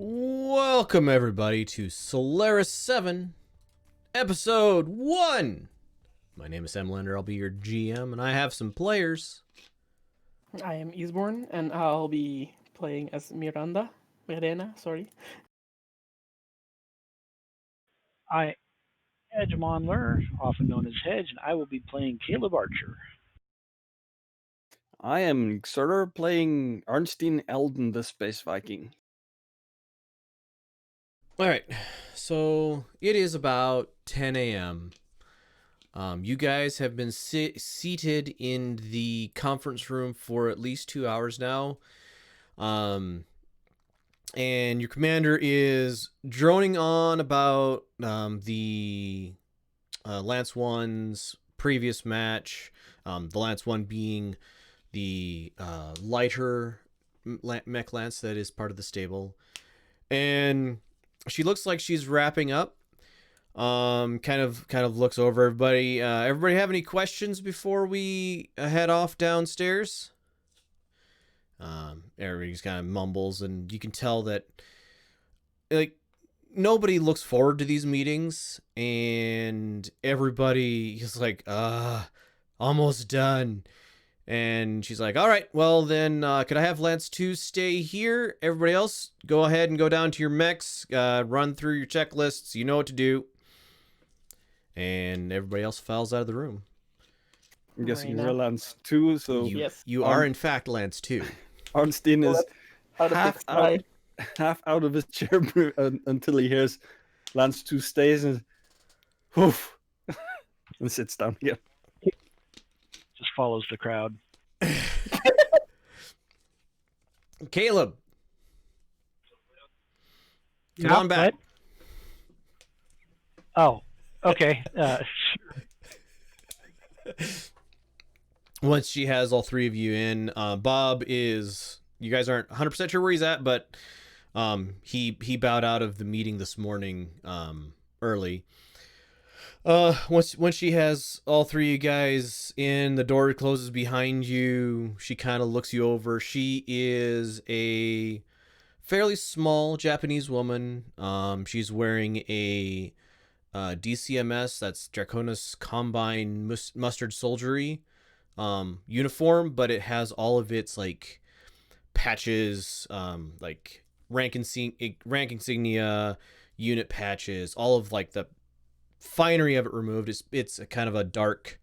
Welcome everybody to Solaris VII, Episode 1! My name is Emlander, I'll be your GM, and I have some players. I am Eastbourne, and I'll be playing as Mirena, sorry. I Edgemon Lur, often known as Hedge, and I will be playing Caleb Archer. I am Xurder playing Arnstein Elden the Space Viking. Alright, so it is about 10 a.m. You guys have been seated in the conference room for at least 2 hours now. And your commander is droning on about the Lance 1's previous match. The Lance 1 being the lighter mech lance that is part of the stable. And she looks like she's wrapping up. Kind of looks over everybody. Everybody have any questions before we head off downstairs? Everybody just kind of mumbles, and you can tell that like nobody looks forward to these meetings, and everybody is like, almost done. And she's like, all right, well then, could I have Lance 2 stay here? Everybody else, go ahead and go down to your mechs, run through your checklists, you know what to do. And everybody else files out of the room. I'm guessing Right you're now. Lance 2, so Yes. You are, in fact, Lance 2. Arnstein is How to half fix my... out of his chair until he hears Lance 2 stays and whoof, and sits down again. Just follows the crowd. Caleb, come on back. What? Oh, okay. Once she has all three of you in, Bob is, you guys aren't 100% sure where he's at, but he bowed out of the meeting this morning early. Once she has all three of you guys in, the door closes behind you. She kind of looks you over. She is a fairly small Japanese woman. She's wearing a DCMS, that's Draconis Combine Mustard Soldiery uniform, but it has all of its like patches, like rank insignia, unit patches, all of like the finery of it removed. It's a kind of a dark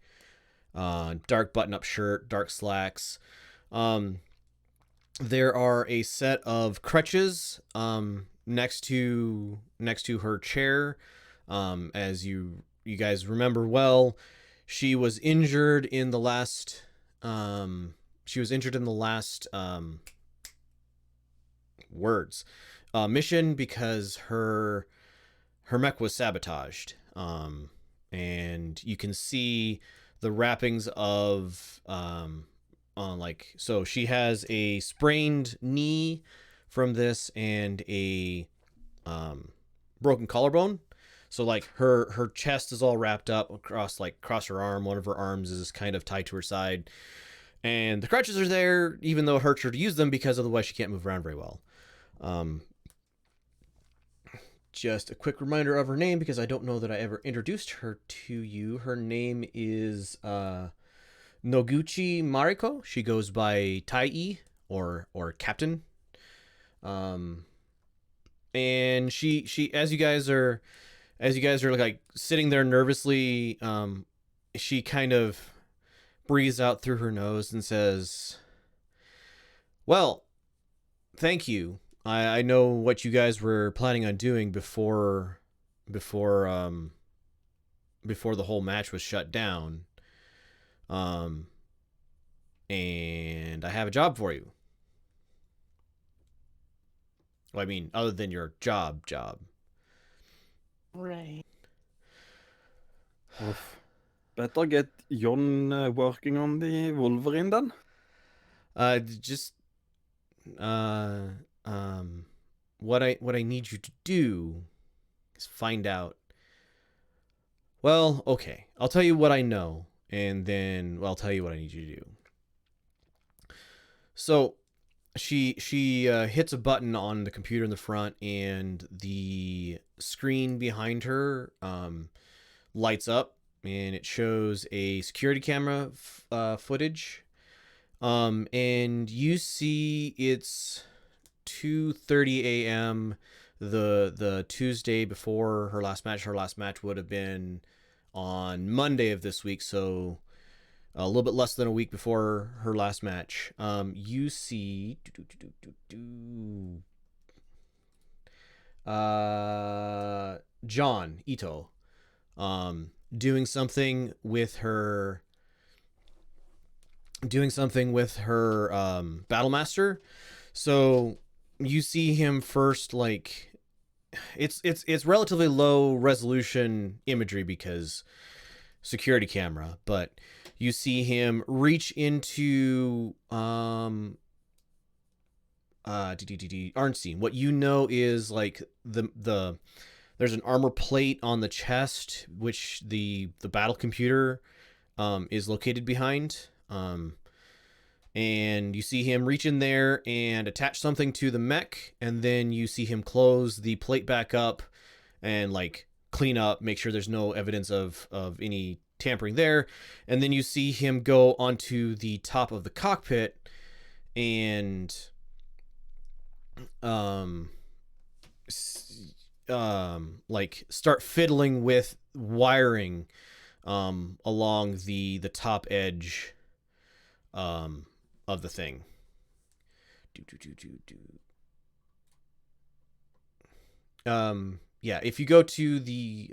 button-up shirt, dark slacks. There are a set of crutches next to her chair. As you guys remember well, she was injured in the last mission because her mech was sabotaged. And you can see the wrappings of so she has a sprained knee from this and a broken collarbone. So like her chest is all wrapped up across her arm. One of her arms is kind of tied to her side, and the crutches are there even though it hurts her to use them because otherwise she can't move around very well. Just a quick reminder of her name because I don't know that I ever introduced her to you. Her name is Noguchi Mariko. She goes by Tai or Captain. And she as you guys are like sitting there nervously, she kind of breathes out through her nose and says, well, thank you. I know what you guys were planning on doing before the whole match was shut down. And I have a job for you. Well, I mean, other than your job. Right. Better get Jon working on the Wolverine then. What I need you to do is find out. Well, okay, I'll tell you what I know, and then I'll tell you what I need you to do. So, she hits a button on the computer in the front, and the screen behind her lights up, and it shows a security camera footage. And you see it's 2:30 a.m. the Tuesday before her last match. Her last match would have been on Monday of this week, so a little bit less than a week before her last match. You see John Ito doing something with her Battlemaster. So you see him first, like, it's relatively low resolution imagery because security camera, but you see him reach into Arnstein. What you know is like the there's an armor plate on the chest, which the battle computer is located behind. And you see him reach in there and attach something to the mech, and then you see him close the plate back up and like clean up, make sure there's no evidence of any tampering there. And then you see him go onto the top of the cockpit and like start fiddling with wiring along the top edge of the thing. Yeah, if you go to the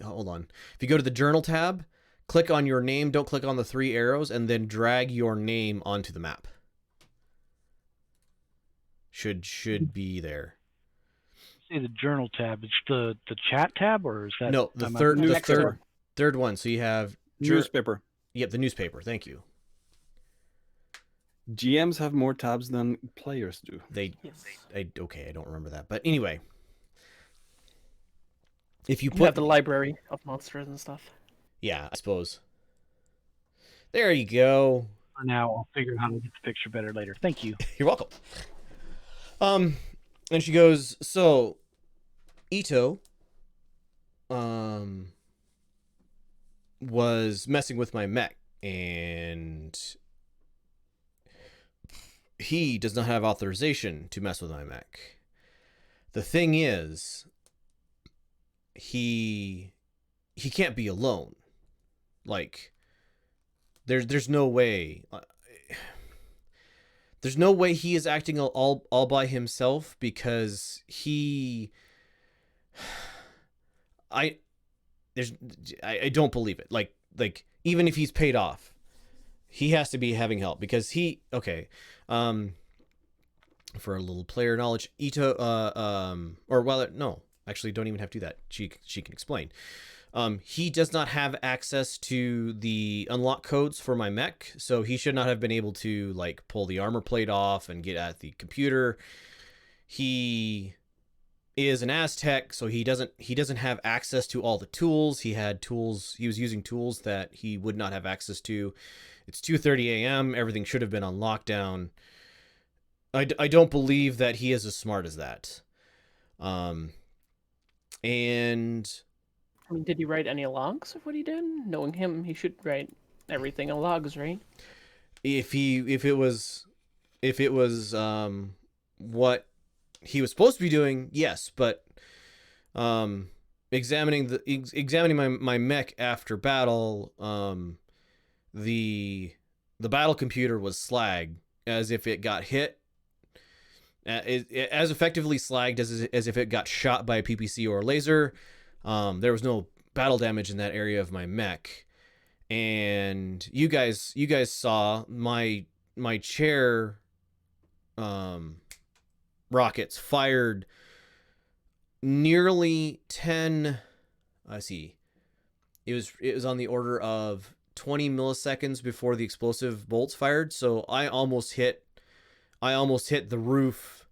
journal tab, click on your name, don't click on the 3 arrows, and then drag your name onto the map. Should be there. Say the journal tab. It's the chat tab, or is that No, the third one. So you have Newspaper. Yep, the newspaper. Thank you. GMs have more tabs than players do. Yes. I don't remember that, but anyway, if you You put have the library of monsters and stuff. yeah, I suppose. There you go. For now, I'll figure out how to get the picture better later. Thank you. You're welcome. And she goes, so Ito was messing with my mech, and he does not have authorization to mess with my mech. The thing is, he can't be alone. Like, there's no way. There's no way he is acting all by himself, because I don't believe it. Like even if he's paid off, he has to be having help, because for a little player knowledge, Ito actually don't even have to do that. She can explain. He does not have access to the unlock codes for my mech, so he should not have been able to like pull the armor plate off and get at the computer. He is an Aztec, so he doesn't have access to all the tools. He was using tools that he would not have access to. It's 2:30 a.m. Everything should have been on lockdown. I don't believe that he is as smart as that. And I mean, did he write any logs of what he did? Knowing him, he should write everything in logs, right? if it was what he was supposed to be doing, yes, but examining my mech after battle, the battle computer was slagged, as if it got hit, as effectively slagged as if it got shot by a PPC or a laser. There was no battle damage in that area of my mech, and you guys saw my chair rockets fired nearly 10. I see. It was on the order of 20 milliseconds before the explosive bolts fired. So I almost hit the roof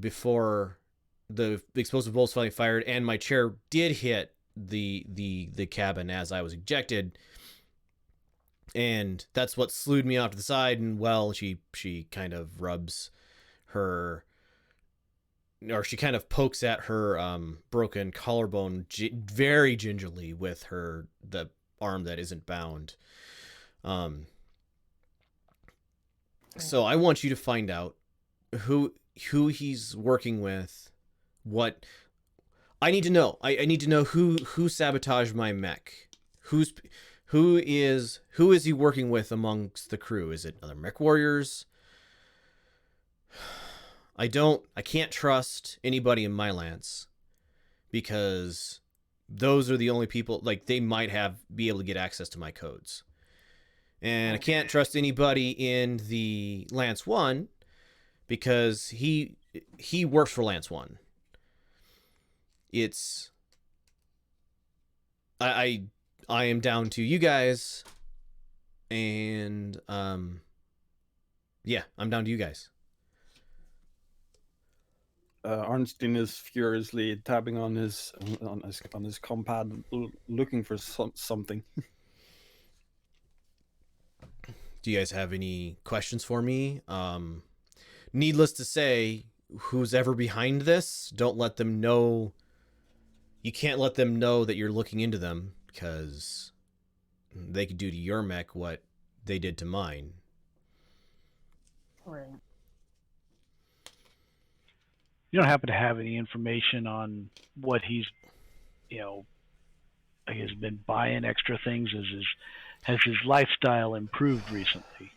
before the explosive bolts finally fired, and my chair did hit the cabin as I was ejected, and that's what slewed me off to the side. And well, she kind of rubs her, or she kind of pokes at her broken collarbone very gingerly with the arm that isn't bound. So I want you to find out who he's working with. What I need to know. I need to know who sabotaged my mech. Who is he working with amongst the crew? Is it other Mechwarriors? I can't trust anybody in my lance, because those are the only people, like, they might be able to get access to my codes. And I can't trust anybody in the Lance 1 because he works for Lance 1. It's I am down to you guys, and yeah, I'm down to you guys. Arnstein is furiously tapping on his compad, looking for something. Do you guys have any questions for me? Needless to say, who's ever behind this, don't let them know. You can't let them know that you're looking into them, because they could do to your mech what they did to mine. Right. You don't happen to have any information on what he's, I guess, been buying extra things? Has his lifestyle improved recently?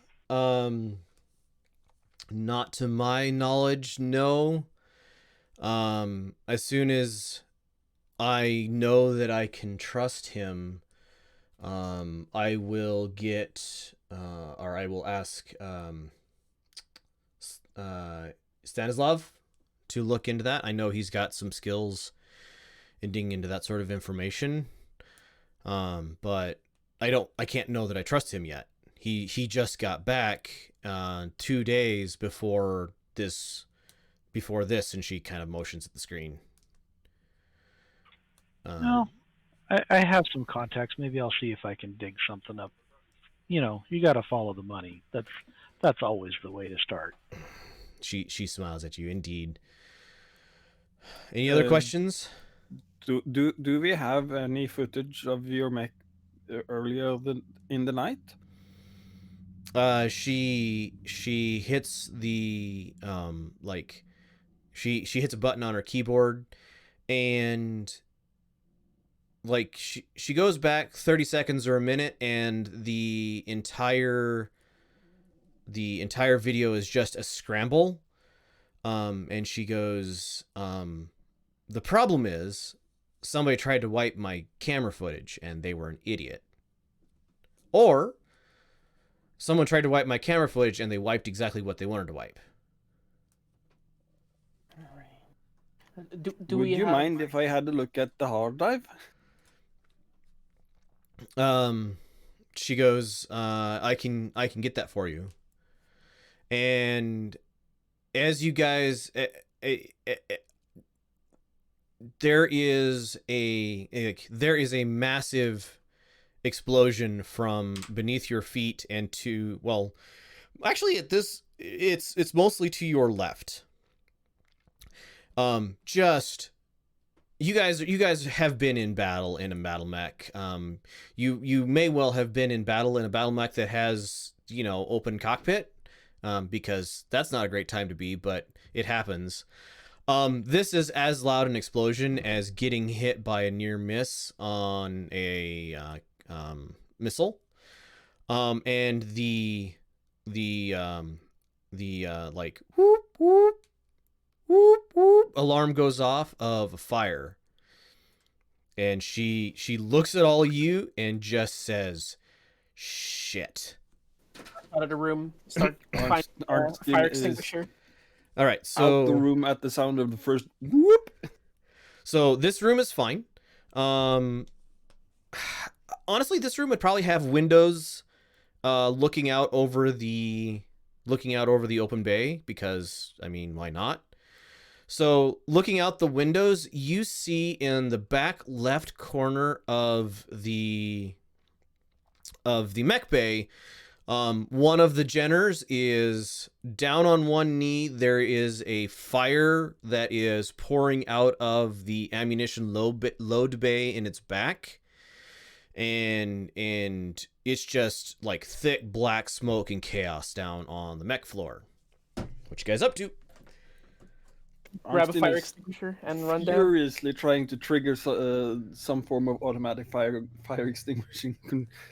Not to my knowledge, no. As soon as I know that I can trust him, I will or I will ask Stanislav to look into that. I know he's got some skills in digging into that sort of information, but I can't know that I trust him yet. He just got back 2 days before this, and she kind of motions at the screen. No, I have some contacts. Maybe I'll see if I can dig something up. You got to follow the money. That's always the way to start. She smiles at you. Indeed. Any other questions? Do we have any footage of your mech earlier in the night? She hits the she hits a button on her keyboard, and she goes back 30 seconds or a minute, and the entire video is just a scramble. And she goes, the problem is somebody tried to wipe my camera footage and they were an idiot. Or someone tried to wipe my camera footage and they wiped exactly what they wanted to wipe. All right. Would you mind if I had a look at the hard drive? She goes, I can get that for you. And as you guys, there is a massive explosion from beneath your feet, and actually it's mostly to your left. You guys have been in battle in a battle mech. You may well have been in battle in a battle mech that has, open cockpit, because that's not a great time to be, but it happens. This is as loud an explosion as getting hit by a near miss on a missile. And the like whoop whoop whoop whoop alarm goes off of a fire. And she looks at all of you and just says, "Shit." Out of the room, start finding fire extinguisher. All right, so out the room at the sound of the first whoop. So this room is fine. Honestly, this room would probably have windows looking out over the open bay, because why not? So looking out the windows, you see in the back left corner of the mech bay One of the Jenners is down on one knee. There is a fire that is pouring out of the ammunition load bay in its back. And it's just like thick black smoke and chaos down on the mech floor. What you guys up to? Grab a Arnstein fire is extinguisher and run down. furiously trying to trigger some form of automatic fire extinguishing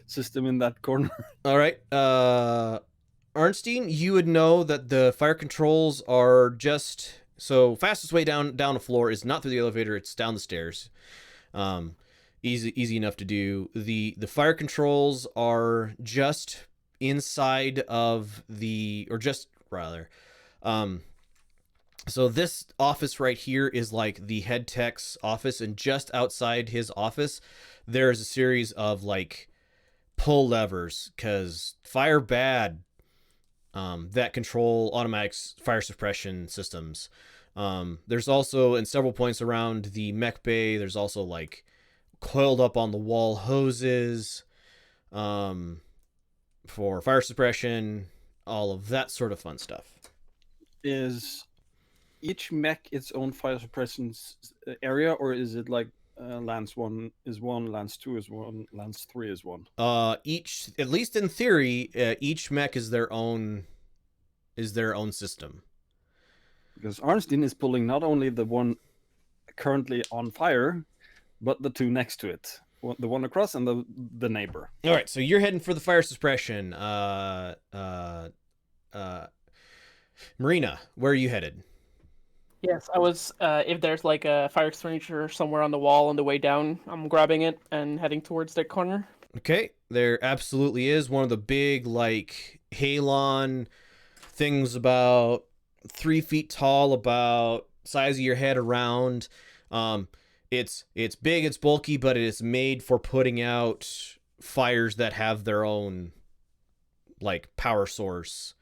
system in that corner. All right. Arnstein, you would know that the fire controls are just so fastest way down the floor is not through the elevator, it's down the stairs. Easy enough to do. The fire controls are just inside of so this office right here is like the head tech's office, and just outside his office there's a series of like pull levers, because fire bad, that control automatic fire suppression systems. There's also in several points around the mech bay, there's also like coiled up on the wall hoses for fire suppression, all of that sort of fun stuff. Is each mech its own fire suppression area, or is it like Lance 1 is 1, Lance 2 is 1, Lance 3 is 1? Each, at least in theory, each mech is their own system. Because Arnstein is pulling not only the one currently on fire, but the two next to it. The one across and the neighbor. All right, so you're heading for the fire suppression. Marina, where are you headed? Yes, I was. If there's like a fire extinguisher somewhere on the wall on the way down, I'm grabbing it and heading towards that corner. Okay, there absolutely is one of the big like halon things, about 3 feet tall, about size of your head around. It's big, it's bulky, but it is made for putting out fires that have their own like power source.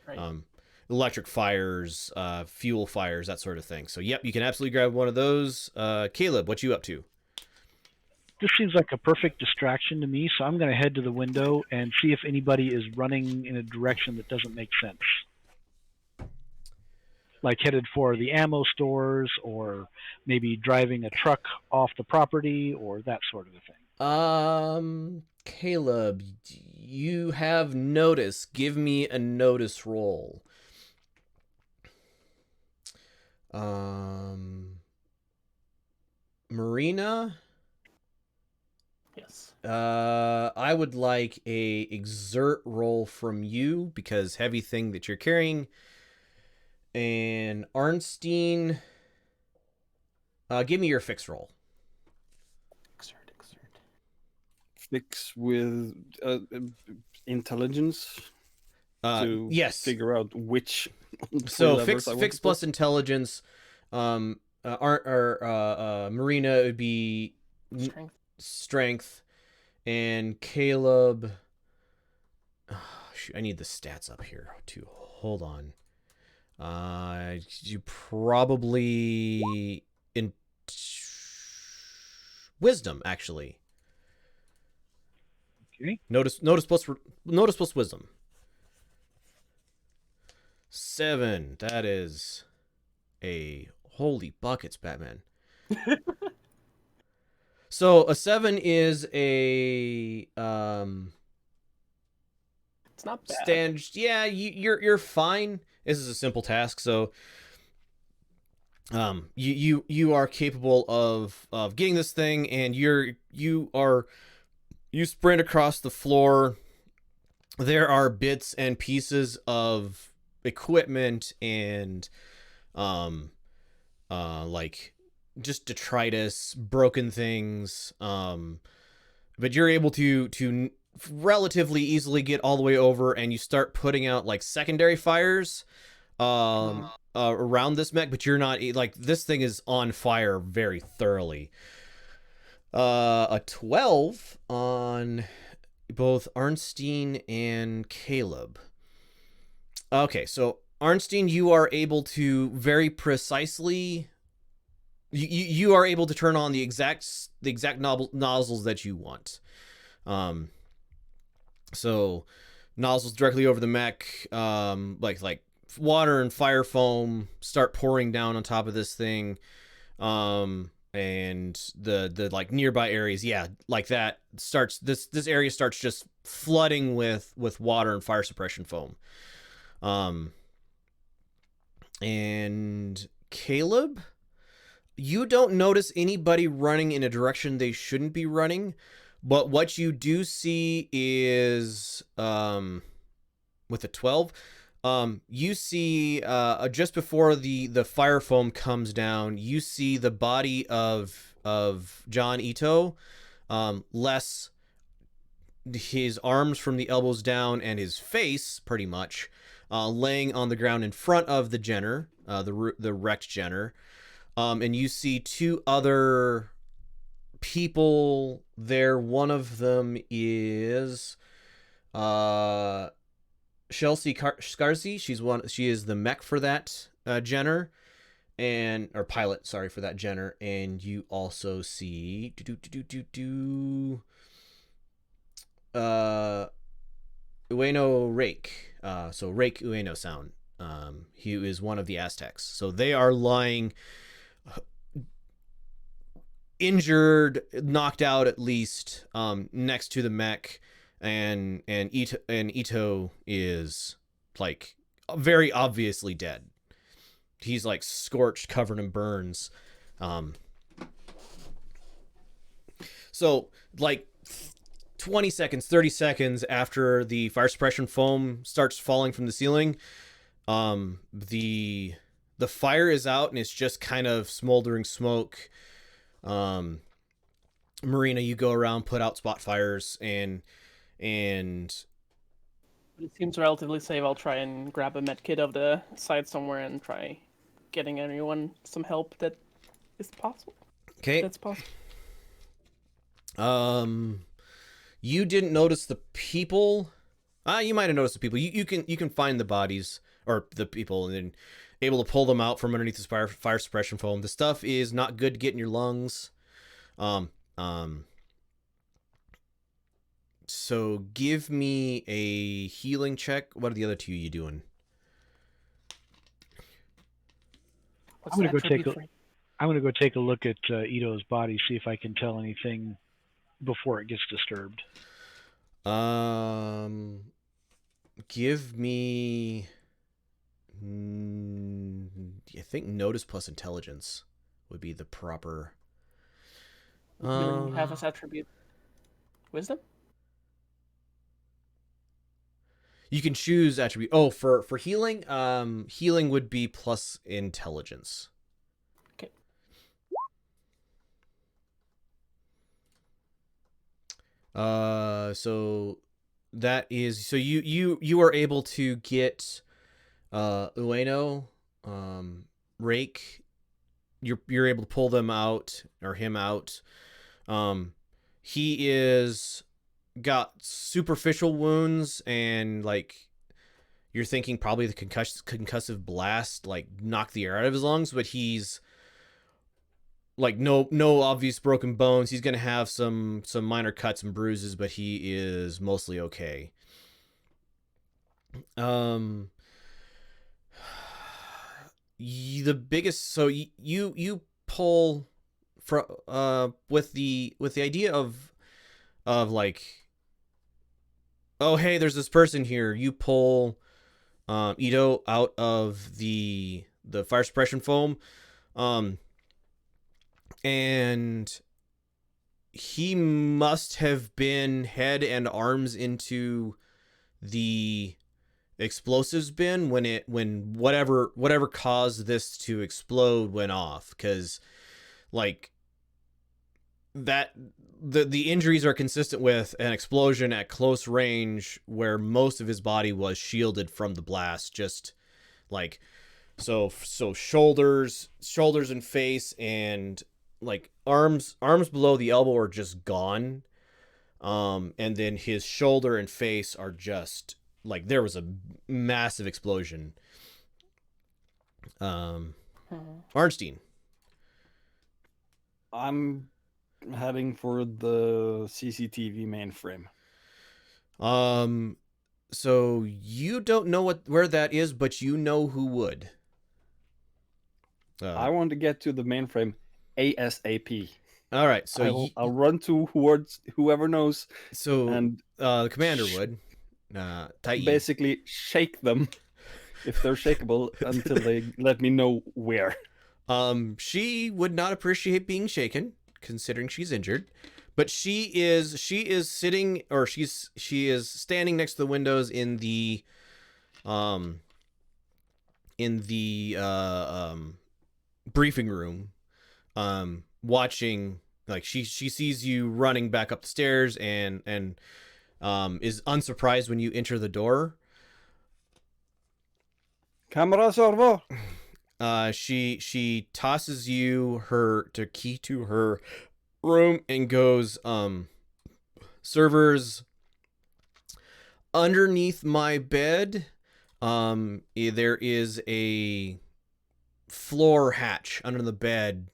Right. Electric fires, fuel fires, that sort of thing. So yep, you can absolutely grab one of those. Caleb, what you up to? This seems like a perfect distraction to me, so I'm going to head to the window and see if anybody is running in a direction that doesn't make sense. Like headed for the ammo stores, or maybe driving a truck off the property, or that sort of a thing. Caleb, you have notice. Give me a notice roll. Marina? Yes. I would like a exert roll from you, because heavy thing that you're carrying. And Arnstein, give me your fix roll. Exert. Fix with intelligence to yes. figure out which. So fix plus intelligence. Marina would be strength, and Caleb. Oh, shoot, I need the stats up here too. Hold on. You probably in wisdom, actually. Okay. Notice plus wisdom. 7. That is a holy buckets, Batman. So a 7 is a It's not bad. Yeah, you're fine. This is a simple task, so you are capable of getting this thing, and you sprint across the floor. There are bits and pieces of equipment and like just detritus, broken things, but you're able to relatively easily get all the way over, and you start putting out like secondary fires around this mech, but you're not, like, this thing is on fire very thoroughly. A 12 on both Arnstein and Caleb. Okay, so Arnstein, you are able to very precisely, you are able to turn on the exact nozzles that you want. So nozzles directly over the mech. Like water and fire foam start pouring down on top of this thing. And the like nearby areas, yeah, like that starts this area starts just flooding with water and fire suppression foam. And Caleb, you don't notice anybody running in a direction they shouldn't be running, but what you do see is with a 12, you see just before the fire foam comes down, you see the body of John Ito, less his arms from the elbows down and his face pretty much laying on the ground in front of the Jenner, the wrecked Jenner. And you see two other people there. One of them is Chelsea Scarzy. She is the mech for that Jenner, or pilot, sorry, for that Jenner. And you also see Ueno Rake. So Rake Ueno Sound. He is one of the Aztecs. So they are lying injured, knocked out at least, next to the mech, and Ito is like very obviously dead. He's like scorched, covered in burns. So like 20 seconds, 30 seconds after the fire suppression foam starts falling from the ceiling, the fire is out and it's just kind of smoldering smoke. Marina, you go around, put out spot fires, and It seems relatively safe. I'll try and grab a med kit of the side somewhere and try getting anyone some help that is possible. okay. That's possible. You didn't notice the people. You might have noticed the people. You can find the bodies or the people and then able to pull them out from underneath this fire suppression foam. The stuff is not good to get in your lungs. So give me a healing check. What are the other two you doing? What's I'm gonna the go take attribute I'm gonna go take a look at Ito's body, see if I can tell anything before it gets disturbed. Give me. I think notice plus intelligence would be the proper. You have as attribute wisdom? You can choose attribute. Oh, for healing, healing would be plus intelligence. Okay. So that is so you are able to get Ueno, Rake. You're able to pull them out or him out. He is got superficial wounds and like you're thinking probably the concussive blast like knocked the air out of his lungs, but he's like no obvious broken bones. He's gonna have some minor cuts and bruises, but he is mostly okay. The biggest, so you pull with the idea of like, oh hey, there's this person here. You pull Ito out of the fire suppression foam, and he must have been head and arms into the explosives bin when whatever caused this to explode went off, because like that the injuries are consistent with an explosion at close range where most of his body was shielded from the blast, just like so shoulders and face and like arms below the elbow are just gone, and then his shoulder and face are just like there was a massive explosion. Arnstein. I'm heading for the CCTV mainframe. So you don't know where that is, but you know who would. I want to get to the mainframe ASAP. All right, so I'll run towards whoever knows, and the commander would. Tai. Basically shake them if they're shakeable until they let me know where. She would not appreciate being shaken, considering she's injured, but she is sitting, or she is standing next to the windows in the briefing room, watching. Like she sees you running back up the stairs and is unsurprised when you enter the door. Camera servo. She tosses you her key to her room and goes, servers underneath my bed. There is a floor hatch under the bed,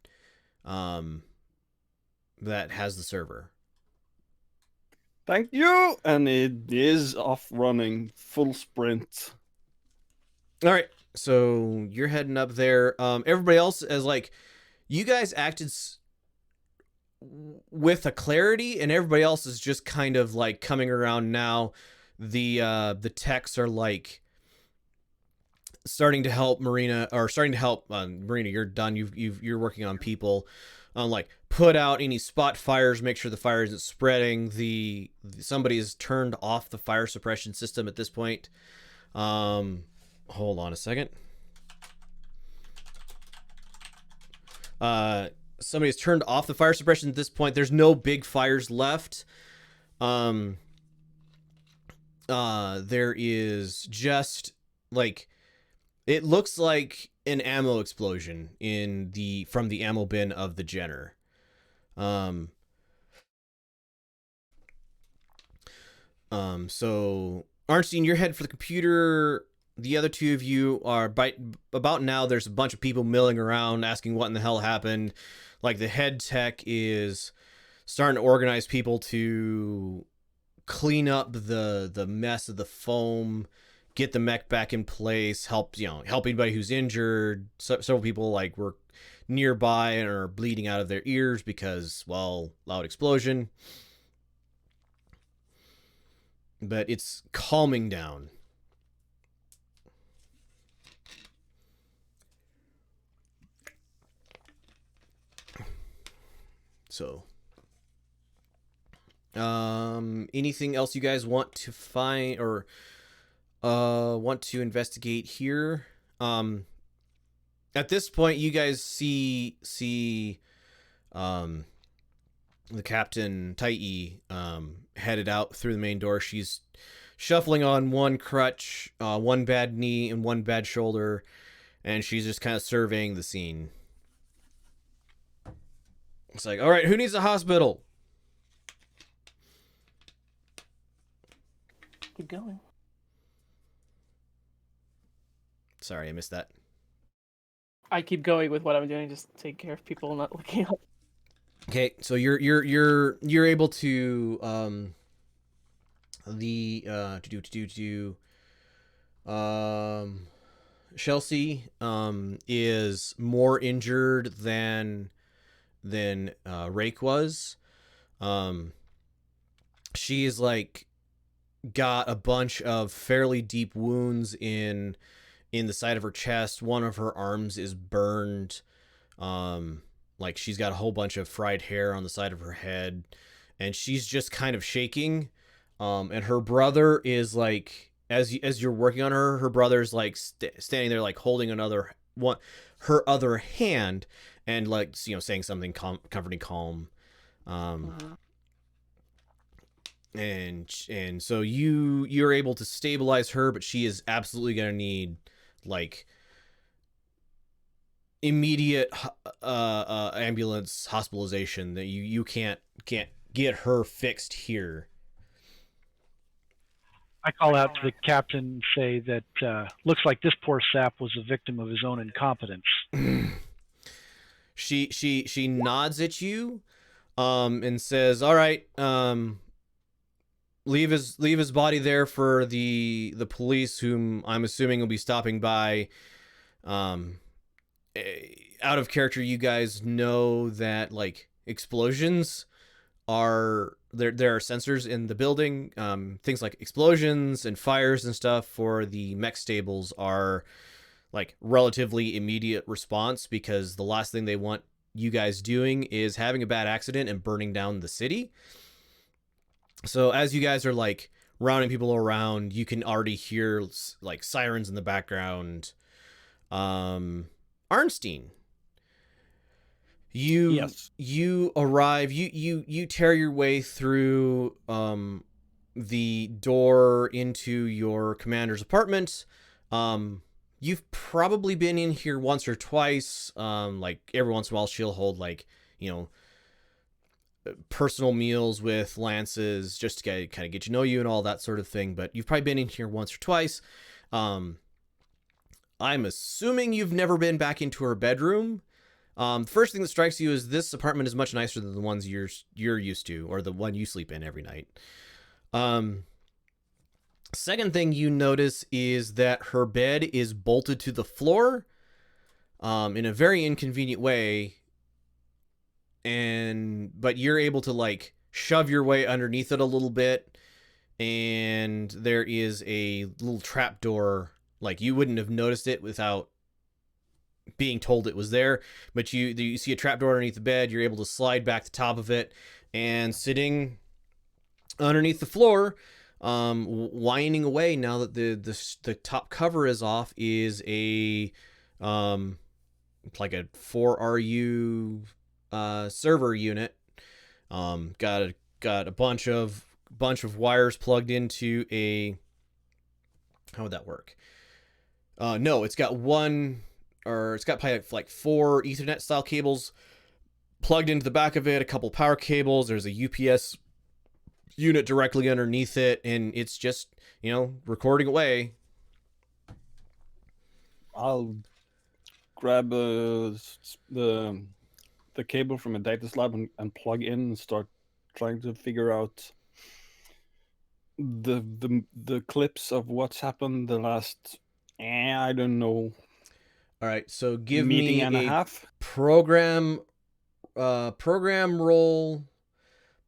that has the server. Thank you. And it is off running full sprint. All right. So you're heading up there. Everybody else is like, you guys acted with a clarity, and everybody else is just kind of like coming around now. The techs are like starting to help Marina, or starting to help Marina. You're done. You're working on people. Like put out any spot fires, make sure the fire isn't spreading. Somebody has turned off the fire suppression system at this point. Hold on a second. Somebody has turned off the fire suppression at this point. There's no big fires left. There is just like, it looks like an ammo explosion from the ammo bin of the Jenner. So Arnstein, you're headed for the computer. The other two of you are about now. There's a bunch of people milling around asking what in the hell happened. Like the head tech is starting to organize people to clean up the mess of the foam, get the mech back in place, help anybody who's injured. Several people like were nearby and are bleeding out of their ears because, well, loud explosion. But it's calming down. So, anything else you guys want to find or want to investigate here? At this point, you guys see the Captain Tai headed out through the main door. She's shuffling on one crutch, one bad knee, and one bad shoulder, and she's just kind of surveying the scene. It's like, all right, who needs a hospital? Keep going. Sorry, I missed that. I keep going with what I'm doing, just take care of people not looking up. Okay, so you're able to Chelsea is more injured than Rake was. She is like got a bunch of fairly deep wounds in the side of her chest. One of her arms is burned. Like she's got a whole bunch of fried hair on the side of her head, and she's just kind of shaking. And her brother is like, as you're working on her, her brother's like standing there, like holding her other hand, and like, saying something comforting, calm. And so you're able to stabilize her, but she is absolutely gonna need like immediate ambulance hospitalization. That you can't get her fixed here. I call out to the captain and say that looks like this poor sap was a victim of his own incompetence. She nods at you, and says, "All right, leave his body there for the police, whom I'm assuming will be stopping by. Out of character, you guys know that like explosions are there are sensors in the building. Things like explosions and fires and stuff for the mech stables are like relatively immediate response, because the last thing they want you guys doing is having a bad accident and burning down the city. So as you guys are like rounding people around, you can already hear like sirens in the background. Arnstein, Yes. you arrive, you tear your way through the door into your commander's apartment. You've probably been in here once or twice. Like every once in a while she'll hold like, personal meals with Lances just to kind of get to know you and all that sort of thing, but you've probably been in here once or twice. I'm assuming you've never been back into her bedroom. The first thing that strikes you is this apartment is much nicer than the ones you're used to, or the one you sleep in every night. Second thing you notice is that her bed is bolted to the floor, in a very inconvenient way, but you're able to like shove your way underneath it a little bit, and there is a little trap door. Like you wouldn't have noticed it without being told it was there, but you see a trapdoor underneath the bed. You're able to slide back the top of it, and sitting underneath the floor, whining away now that the top cover is off, is a like a 4RU server unit. Got a bunch of wires plugged into a. How would that work? No, it's got probably like 4 Ethernet style cables plugged into the back of it, a couple power cables. There's a UPS unit directly underneath it, and it's just, recording away. I'll grab the cable from a data slab and plug in and start trying to figure out the clips of what's happened the last, I don't know, all right, so give meeting me and a half. program roll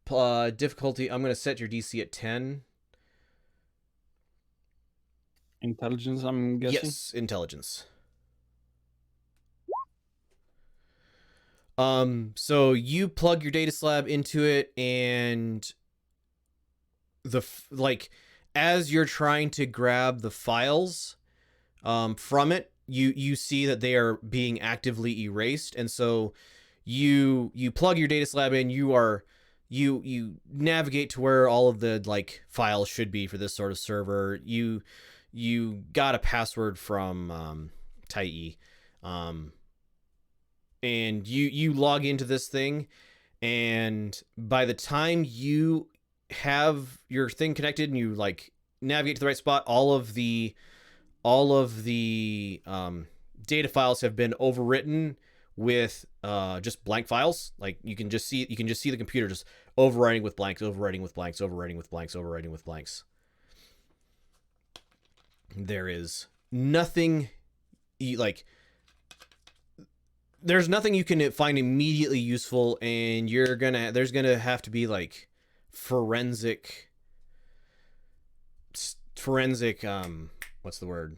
difficulty. I'm going to set your DC at 10. Intelligence, I'm guessing. Yes, intelligence. So you plug your data slab into it, and as you're trying to grab the files from it, you see that they are being actively erased, and so you plug your data slab in. You navigate to where all of the like files should be for this sort of server. You got a password from Tai, and you log into this thing, and by the time you have your thing connected and you like navigate to the right spot, all of the data files have been overwritten with just blank files. Like you can just see the computer just overwriting with blanks, overwriting with blanks, overwriting with blanks, overwriting with blanks. There is nothing there's nothing you can find immediately useful, and there's gonna have to be like forensic what's the word?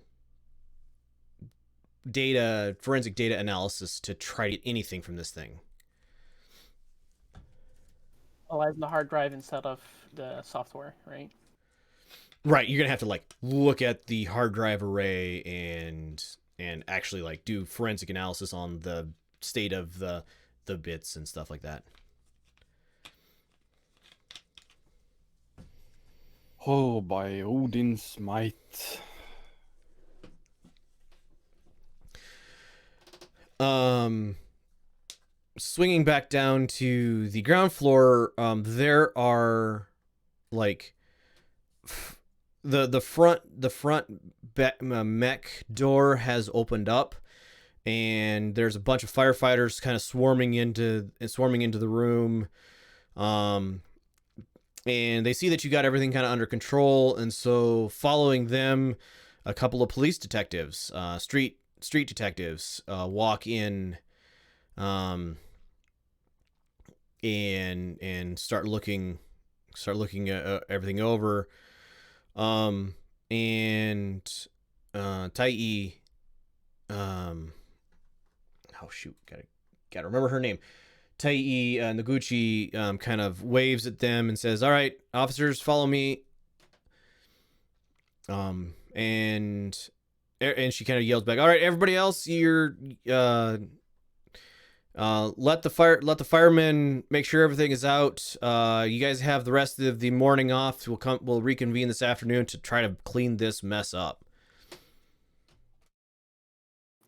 Forensic data analysis to try to get anything from this thing. Analyze the hard drive instead of the software, right? Right, you're gonna have to like look at the hard drive array and actually like do forensic analysis on the state of the bits and stuff like that. Oh, by Odin's might. Swinging back down to the ground floor, there are like the front mech door has opened up, and there's a bunch of firefighters kind of swarming into the room. and they see that you got everything kind of under control, and so following them, a couple of police detectives, street detectives, walk in, and start looking everything over, and Tai, oh shoot, gotta remember her name. Tai Noguchi kind of waves at them and says, "All right, officers, follow me." And she kind of yells back, "All right, everybody else, you're let the firemen make sure everything is out. You guys have the rest of the morning off. We'll reconvene this afternoon to try to clean this mess up."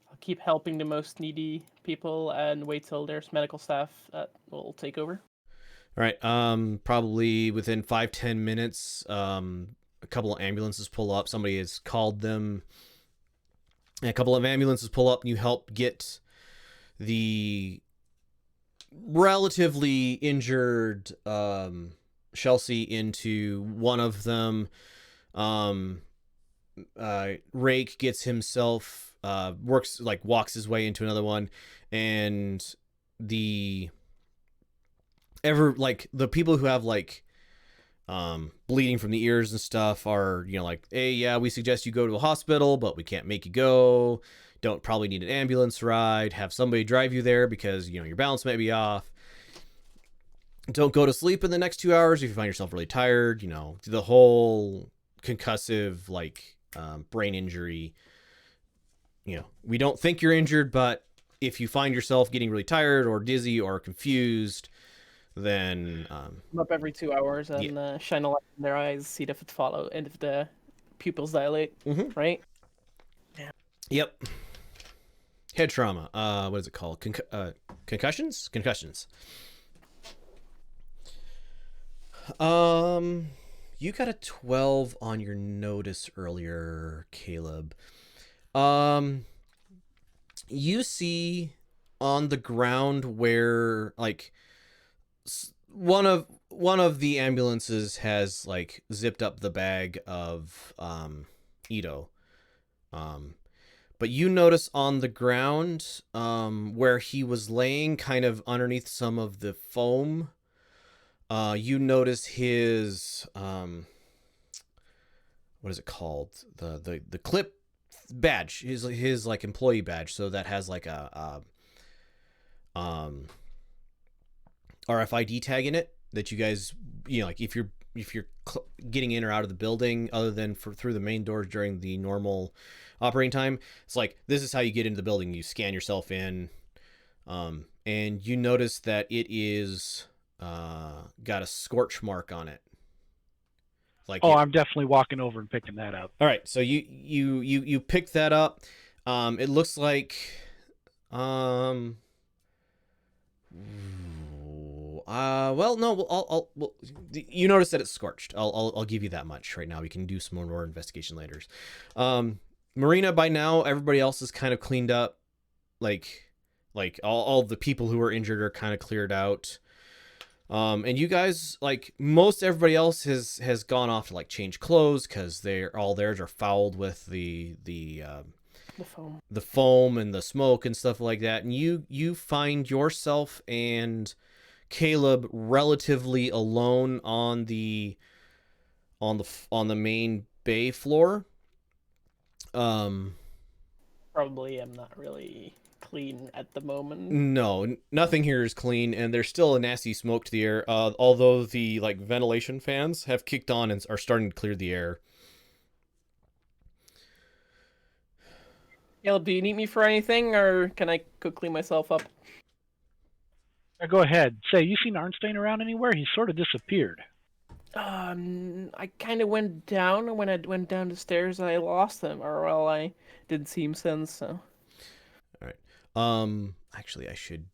I'll keep helping the most needy people and wait till there's medical staff that will take over. All right. Probably within 5-10 minutes, a couple of ambulances pull up. Somebody has called them. And a couple of ambulances pull up, and you help get the relatively injured Chelsea into one of them. Rake gets himself walks his way into another one, and the people who have bleeding from the ears and stuff are, like, "Hey, yeah, we suggest you go to a hospital, but we can't make you go. Don't probably need an ambulance ride. Have somebody drive you there because, your balance might be off. Don't go to sleep in the next 2 hours if you find yourself really tired." The whole concussive, brain injury. We don't think you're injured, but if you find yourself getting really tired or dizzy or confused, then I'm up every 2 hours and shine a light in their eyes, see if it follow and if the pupils dilate. Mhm. Right? Yep. Head trauma. What is it called? Concussions? Concussions. You got a 12 on your notice earlier, Caleb. You see on the ground where one of the ambulances has zipped up the bag of Ito. But you notice on the ground where he was laying, kind of underneath some of the foam, you notice his what is it called? The clip badge, his employee badge. So that has a RFID tag in it that you guys, if you're getting in or out of the building, other than through the main doors during the normal operating time, it's this is how you get into the building. You scan yourself in, and you notice that it is got a scorch mark on it. I'm definitely walking over and picking that up. All right, so you pick that up. It looks like you notice that it's scorched. I'll give you that much right now. We can do some more investigation later. Marina, by now everybody else is kind of cleaned up. All the people who were injured are kind of cleared out. And you guys, most everybody else has gone off to change clothes because all theirs are fouled with the foam and the smoke and stuff like that. And you find yourself and Caleb relatively alone on the main bay floor. Probably am not really clean at the moment. No, nothing here is clean, and there's still a nasty smoke to the air, although the ventilation fans have kicked on and are starting to clear the air. Caleb, do you need me for anything, or can I go clean myself up? Go ahead. Say, you seen Arnstein around anywhere? He sort of disappeared. I kind of went down, and when I went down the stairs, I lost him, or I didn't see him since. So. All right. Actually, I should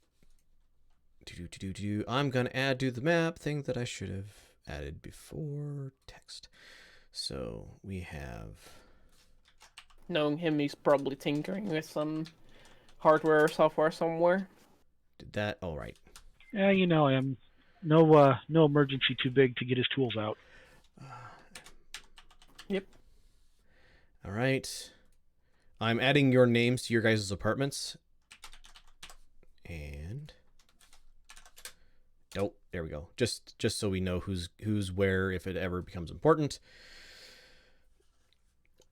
I'm gonna add to the map thing that I should have added before text. So we have. Knowing him, he's probably tinkering with some hardware or software somewhere. Did that? All right. Yeah, you know him. No emergency too big to get his tools out. Yep. All right. I'm adding your names to your guys' apartments. And oh, there we go. Just so we know who's where if it ever becomes important.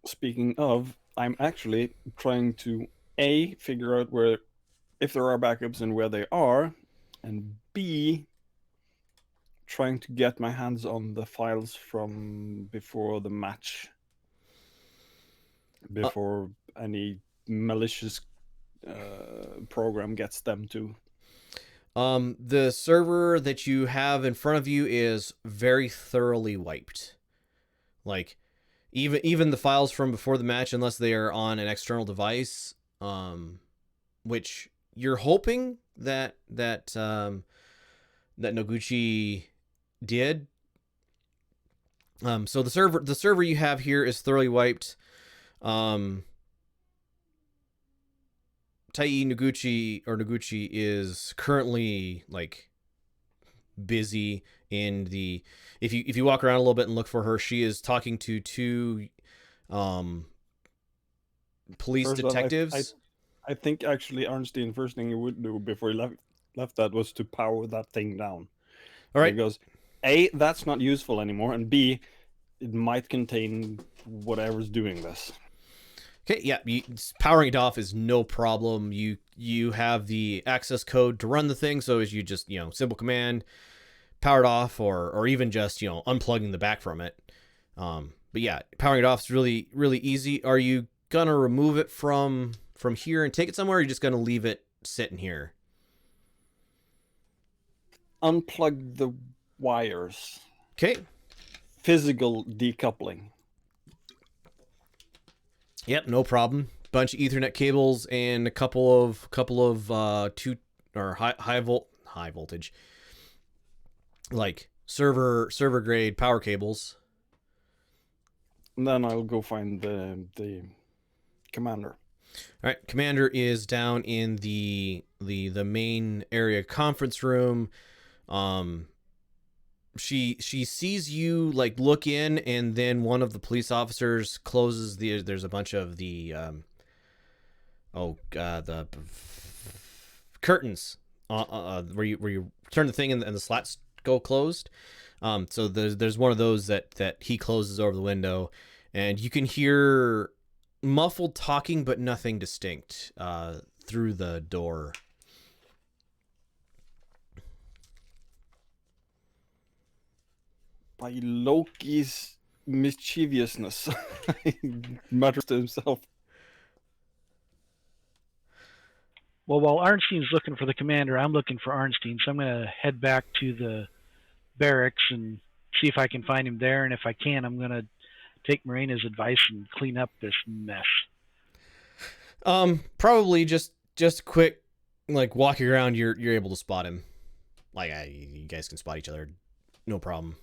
Speaking of, I'm actually trying to A, figure out where, if there are backups and where they are, and B, trying to get my hands on the files from before the match, before any malicious program gets them to. The server that you have in front of you is very thoroughly wiped. Like, even the files from before the match, unless they are on an external device, which you're hoping that Noguchi did. So the server you have here is thoroughly wiped. Tai Noguchi is currently like busy in the if you walk around a little bit and look for her, she is talking to two police First off, detectives. I think actually Arnstein, first thing he would do before he left that was to power that thing down. All right. Because A, that's not useful anymore, and B, it might contain whatever's doing this. Okay, yeah, powering it off is no problem. You have the access code to run the thing, so as you just, simple command, power it off, or even just, unplugging the back from it. But yeah, powering it off is really, really easy. Are you gonna remove it from here and take it somewhere, or are you just gonna leave it sitting here? Unplug the wires. Okay. Physical decoupling. Yep, no problem. Bunch of Ethernet cables and a couple of two or high voltage, like server grade power cables. And then I'll go find the commander. All right, commander is down in the main area conference room. She sees you like look in, and then one of the police officers closes there's a bunch of the the curtains where you turn the thing and the slats go closed. So there's one of those that he closes over the window, and you can hear muffled talking but nothing distinct through the door. By Loki's mischievousness, he mutters to himself. Well, while Arnstein's looking for the commander, I'm looking for Arnstein, so I'm going to head back to the barracks and see if I can find him there, and if I can, I'm going to take Marina's advice and clean up this mess. Probably just quick, like walking around, you're able to spot him. Like you guys can spot each other, no problem.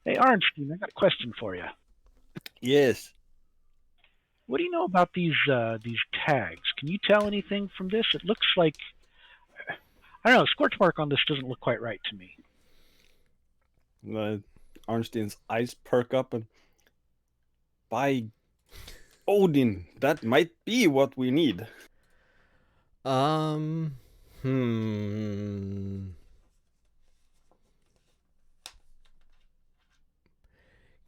Hey, Arnstein, I got a question for you. Yes. What do you know about these tags? Can you tell anything from this? It looks like, I don't know, the scorch mark on this doesn't look quite right to me. Arnstein's eyes perk up, and by Odin, that might be what we need.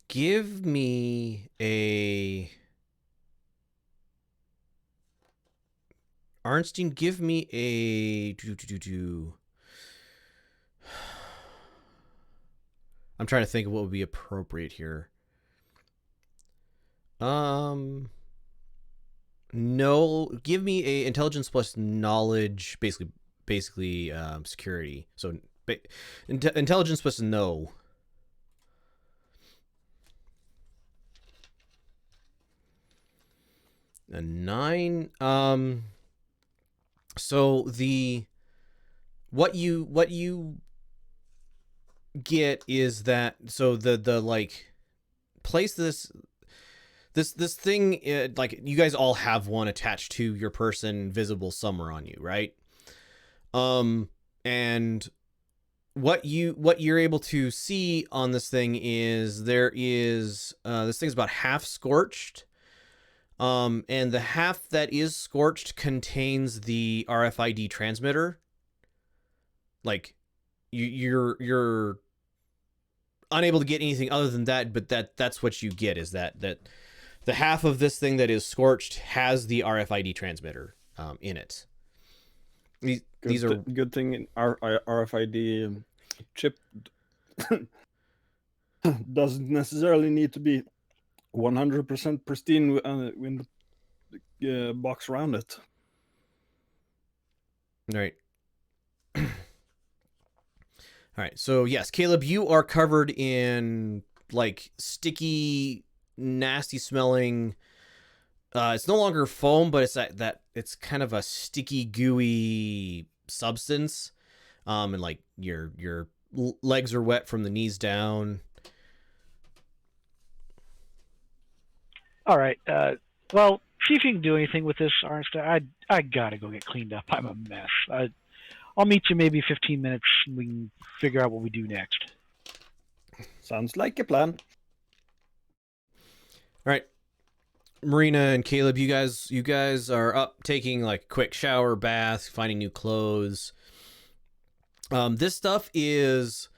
Give me a... Arnstein, give me a... I'm trying to think of what would be appropriate here. No, give me a intelligence plus knowledge, basically security. So intelligence plus no. A 9. So what you get is that, so the like place this thing, like you guys all have one attached to your person, visible somewhere on you, right? And And what you're able to see on this thing is this thing's about half scorched. And the half that is scorched contains the RFID transmitter. Like you're unable to get anything other than that, but that's what you get, is that the half of this thing that is scorched has the RFID transmitter in it. These are good thing in RFID chip doesn't necessarily need to be 100% pristine in the box around it. right. All right. So yes, Caleb, you are covered in like sticky, nasty smelling. It's no longer foam, but it's that it's kind of a sticky, gooey substance. And like your legs are wet from the knees down. All right. Well, see if you can do anything with this, Arnstein. I gotta go get cleaned up. I'm a mess. I'll meet you maybe 15 minutes and we can figure out what we do next. Sounds like a plan. All right. Marina and Caleb, you guys are up taking like a quick shower, bath, finding new clothes. This stuff is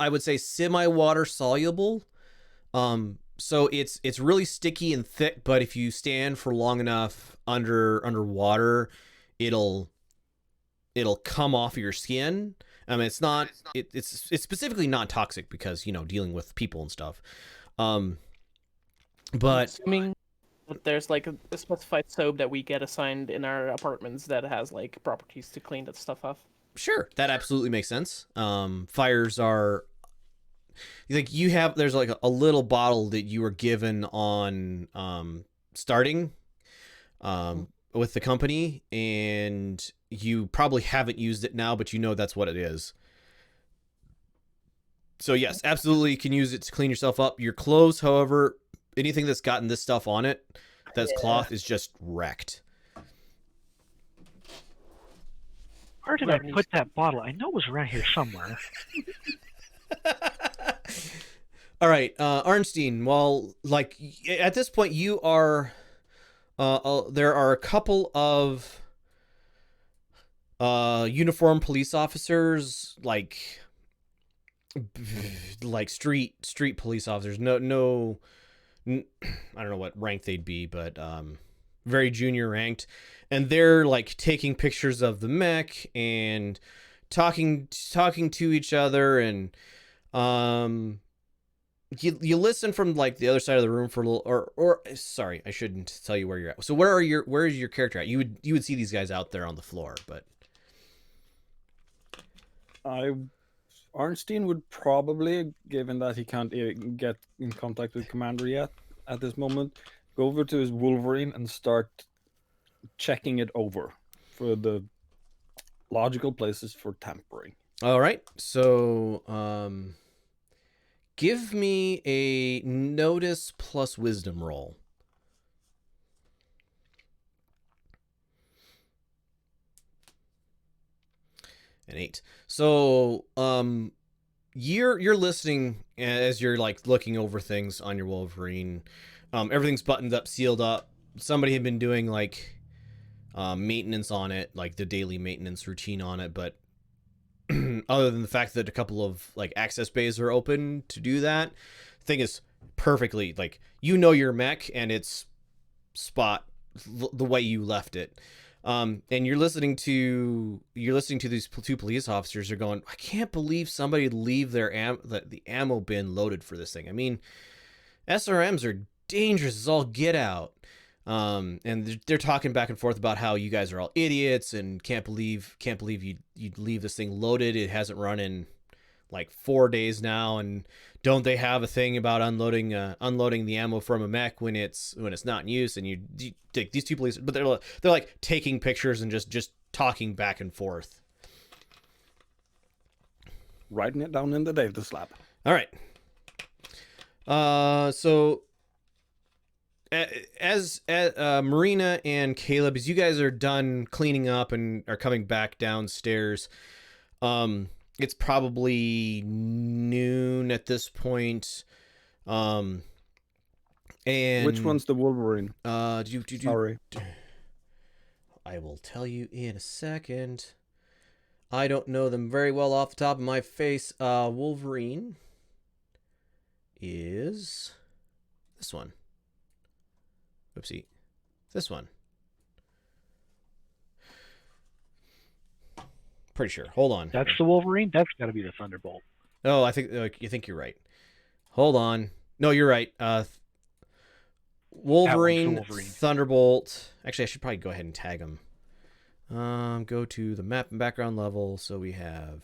I would say semi-water soluble. So it's really sticky and thick, but if you stand for long enough underwater, it'll come off of your skin. I mean, it's specifically not toxic because, you know, dealing with people and stuff. But assuming that there's like a specified soap that we get assigned in our apartments that has like properties to clean that stuff off. sure, that absolutely makes sense. Fires are like there's like a little bottle that you were given on starting with the company, and you probably haven't used it now, but you know that's what it is. So yes, absolutely, you can use it to clean yourself up. Your clothes, however, anything that's gotten this stuff on it, that's cloth, is just wrecked. Where did I put that bottle? I know it was around here somewhere. All right, Arnstein. Well, like at this point, you are. There are a couple of uniformed police officers, like street police officers. No, I don't know what rank they'd be, but very junior ranked, and they're like taking pictures of the mech and talking to each other, and you listen from like the other side of the room for a little, or sorry, I shouldn't tell you where you're at. So where is your character at? You would see these guys out there on the floor, but Arnstein would probably, given that he can't get in contact with Commander yet at this moment, go over to his Wolverine and start checking it over for the logical places for tampering. all right. So give me a notice plus wisdom roll. An 8. So you're listening as you're like looking over things on your Wolverine. Everything's buttoned up, sealed up. Somebody had been doing like maintenance on it, like the daily maintenance routine on it, but other than the fact that a couple of like access bays are open to do that, thing is perfectly like, you know, your mech and it's spot the way you left it. And you're listening to these two police officers are going, I can't believe somebody leave their the ammo bin loaded for this thing. I mean, SRMs are dangerous as all get out. And they're talking back and forth about how you guys are all idiots and can't believe you'd leave this thing loaded. It hasn't run in like 4 days now, and don't they have a thing about unloading the ammo from a mech when it's not in use? And you take these two police, but they're like taking pictures and just talking back and forth, Writing it down in the data slab. all right. So as Marina and Caleb, as you guys are done cleaning up and are coming back downstairs, it's probably noon at this point. And Which one's the Wolverine? Sorry. I will tell you in a second. I don't know them very well off the top of my face. Wolverine is this one. Oopsie. This one. Pretty sure. Hold on. That's the Wolverine? That's got to be the Thunderbolt. Oh, I think you think you're right. Hold on. No, you're right. Wolverine, Thunderbolt. Actually, I should probably go ahead and tag them. Go to the map and background level. So we have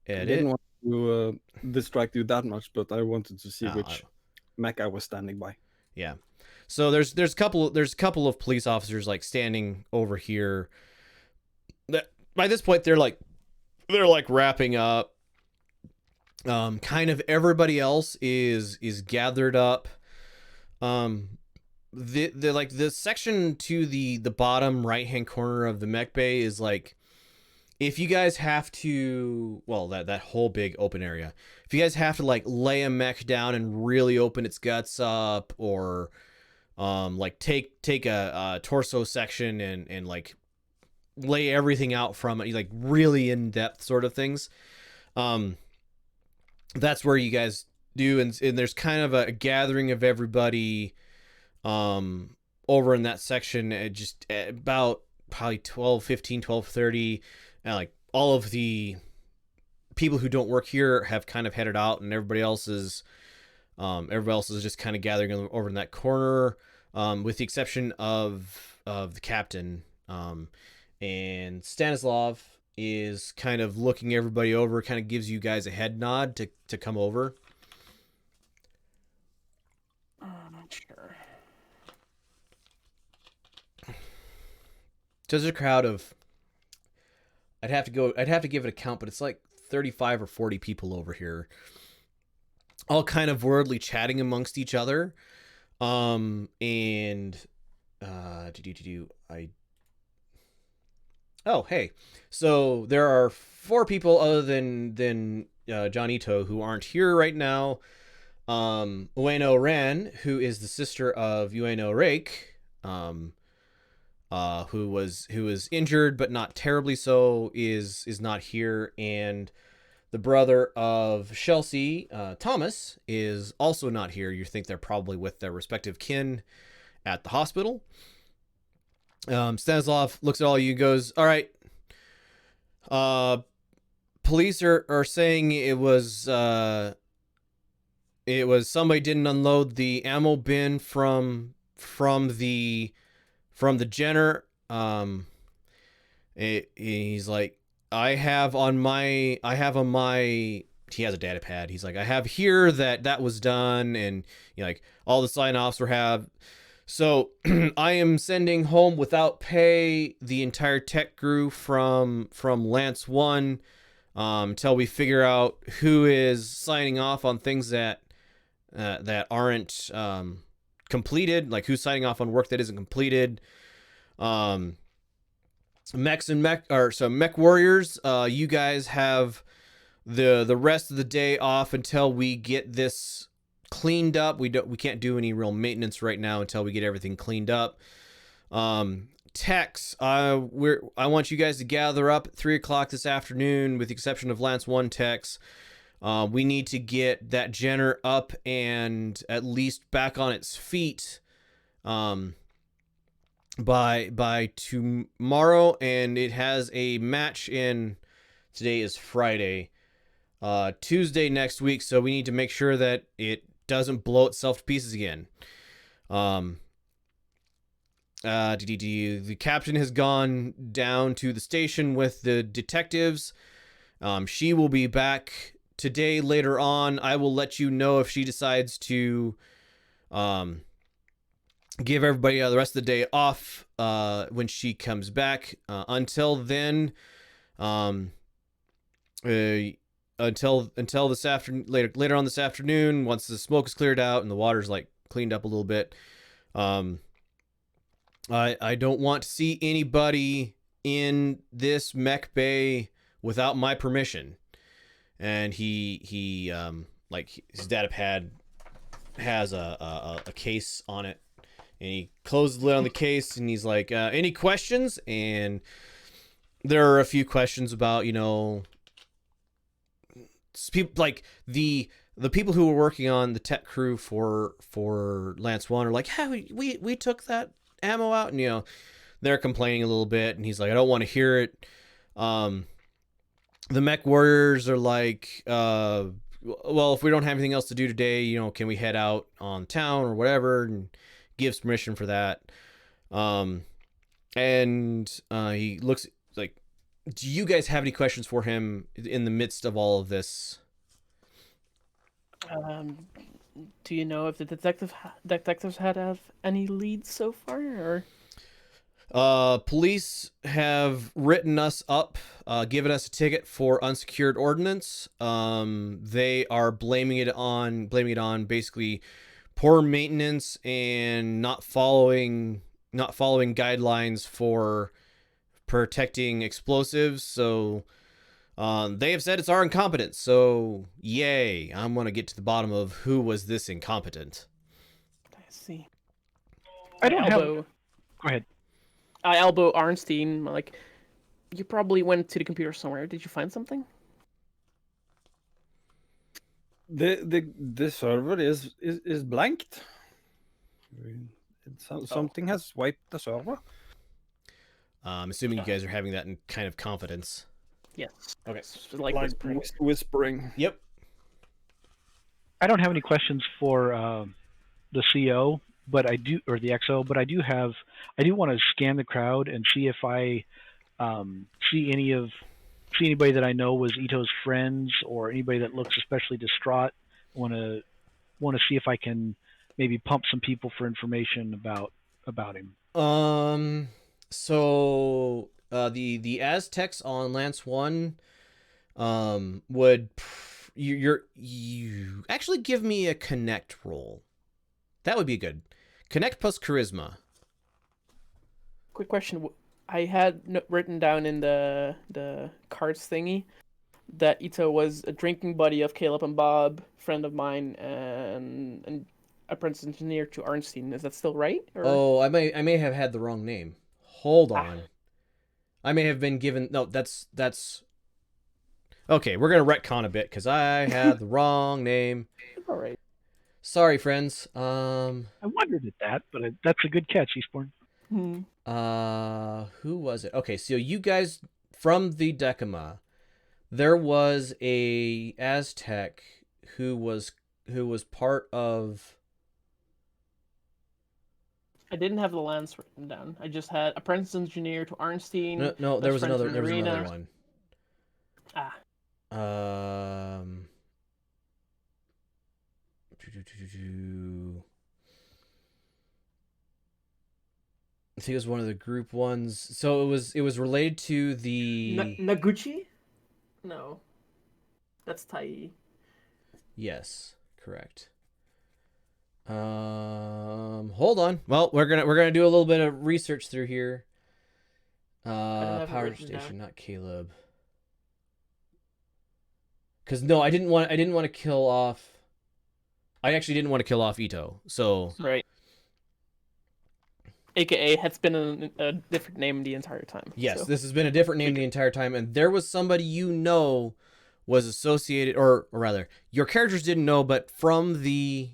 edit. I didn't want to distract you that much, but I wanted to see which mech I was standing by. Yeah. So there's a couple of police officers like standing over here. That by this point they're like wrapping up. Kind of everybody else is gathered up. The section to the bottom right hand corner of the mech bay is like, if you guys have to, well, that whole big open area, if you guys have to like lay a mech down and really open its guts up, or like take a torso section and like lay everything out from it, like really in depth sort of things, that's where you guys do, and there's kind of a gathering of everybody over in that section at just about probably 12:30, and like all of the people who don't work here have kind of headed out, and everybody else is just kind of gathering over in that corner, with the exception of the captain, and Stanislav is kind of looking everybody over, kind of gives you guys a head nod to come over. Sure. So there's a crowd of, I'd have to give it a count, but it's like 35 or 40 people over here, all kind of worldly chatting amongst each other. Oh, hey. So there are 4 people other than John Ito who aren't here right now. Ueno Ran, who is the sister of Ueno Rake, who was injured but not terribly so, is not here, and the brother of Chelsea, Thomas, is also not here. You think they're probably with their respective kin at the hospital. Stanislav looks at all you and goes, all right, police are saying it was somebody didn't unload the ammo bin from the Jenner. He's like, he has a data pad. He's like, I have here that was done, and like all the sign-offs were have. So I am sending home without pay the entire tech crew from Lance 1, until we figure out who is signing off on things that aren't completed, like who's signing off on work that isn't completed. Mechwarriors, you guys have the rest of the day off until we get this cleaned up. We can't do any real maintenance right now until we get everything cleaned up. Techs, I want you guys to gather up at 3:00 this afternoon, with the exception of Lance 1 techs. We need to get that Jenner up and at least back on its feet by tomorrow, and it has a match in, today is Friday, Tuesday next week, so we need to make sure that it doesn't blow itself to pieces again. The captain has gone down to the station with the detectives. She will be back today later on. I will let you know if she decides to give everybody the rest of the day off when she comes back. Until then, until this afternoon, later on this afternoon, once the smoke is cleared out and the water's like cleaned up a little bit. I don't want to see anybody in this mech bay without my permission. And he like his data pad has a case on it, and he closes the lid on the case, and he's like, any questions? And there are a few questions about, you know, people like the people who were working on the tech crew for Lance 1 are like, yeah, we took that ammo out, and you know, they're complaining a little bit, and he's like, I don't want to hear it. The Mechwarriors are like, well, if we don't have anything else to do today, you know, can we head out on town or whatever, and gives permission for that. And he looks like, do you guys have any questions for him in the midst of all of this? Do you know if the detectives have any leads so far, or? Police have written us up, given us a ticket for unsecured ordnance. They are blaming it on basically poor maintenance and not following guidelines for protecting explosives. So they have said it's our incompetence. So yay, I'm gonna get to the bottom of who was this incompetent. I see. I don't have. elbow. Go ahead. I elbow Arnstein. Like, you probably went to the computer somewhere. Did you find something? The server is blanked. Something has wiped the server. I'm assuming you guys are having that in kind of confidence. Yes. Okay. It's like whispering. Whispering. Yep. I don't have any questions for the CO, but I do, or the XO, but I do want to scan the crowd and see if I see anybody that I know was Ito's friends, or anybody that looks especially distraught. Want to see if I can maybe pump some people for information about him. So the Aztecs on Lance 1 would you actually give me a connect roll. That would be good. Connect plus charisma. Quick question. I had written down in the cards thingy that Ito was a drinking buddy of Caleb and Bob, friend of mine, and apprentice engineer to Arnstein. Is that still right? Or? Oh, I may have had the wrong name. Hold Ah. on. I may have been given... No, that's... Okay, we're going to retcon a bit, because I had the wrong name. All right. Sorry, friends. I wondered at that, but that's a good catch, Eastbourne. Who was it? Okay, so you guys from the Decima, there was a Aztec who was part of... I didn't have the lance written down. I just had apprentice engineer to Arnstein. No, there was best friends another from Arena. one. Ah. I think it was one of the group ones. So it was related to the Naguchi? No. That's Tai. Yes, correct. Hold on. Well, we're gonna do a little bit of research through here. have it Power written station, down. not Caleb. Because no, I didn't want to kill off. I actually didn't want to kill off Ito. So Right. AKA has been a different name the entire time. yes, so. this has been a different name the entire time, and there was somebody was associated, or rather, your characters didn't know, but from the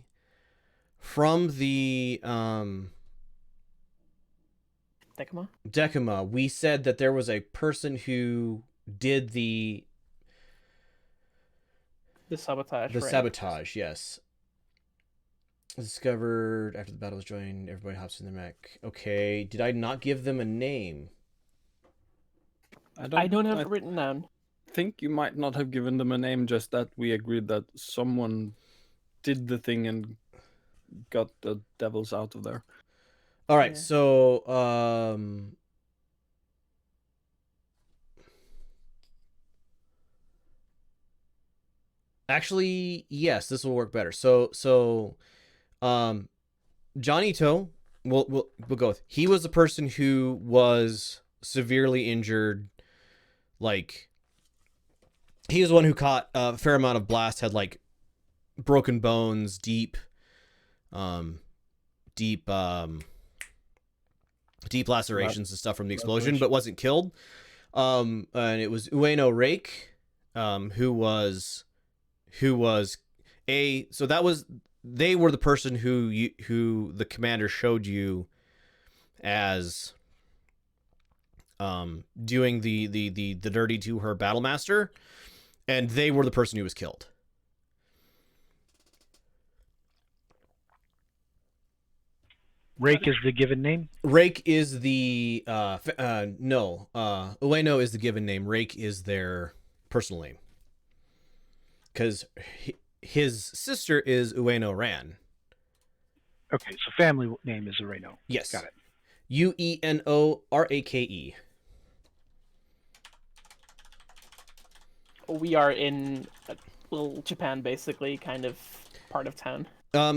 Decima, we said that there was a person who did the sabotage. the right. sabotage. Yes. Discovered after the battle was joined. Everybody hops in the mech. Okay, did I not give them a name? I don't have it written down. Think you might not have given them a name, just that we agreed that someone did the thing and got the devils out of there. All right, Yeah. so actually, yes, this will work better. So John Ito, we'll go with. He was the person who was severely injured. Like, he was the one who caught a fair amount of blast, had like broken bones, deep lacerations and stuff from the explosion, but wasn't killed. And it was Ueno Rake, who was they were the person who the commander showed you as doing the dirty to her battle master, and they were the person who was killed. Rake is the given name? Rake is the no. Ueno is the given name. Rake is their personal name. Because his sister is Ueno Ran. Okay, so family name is Ueno. Yes. Got it. Uenorake. We are in little Japan, basically, kind of part of town.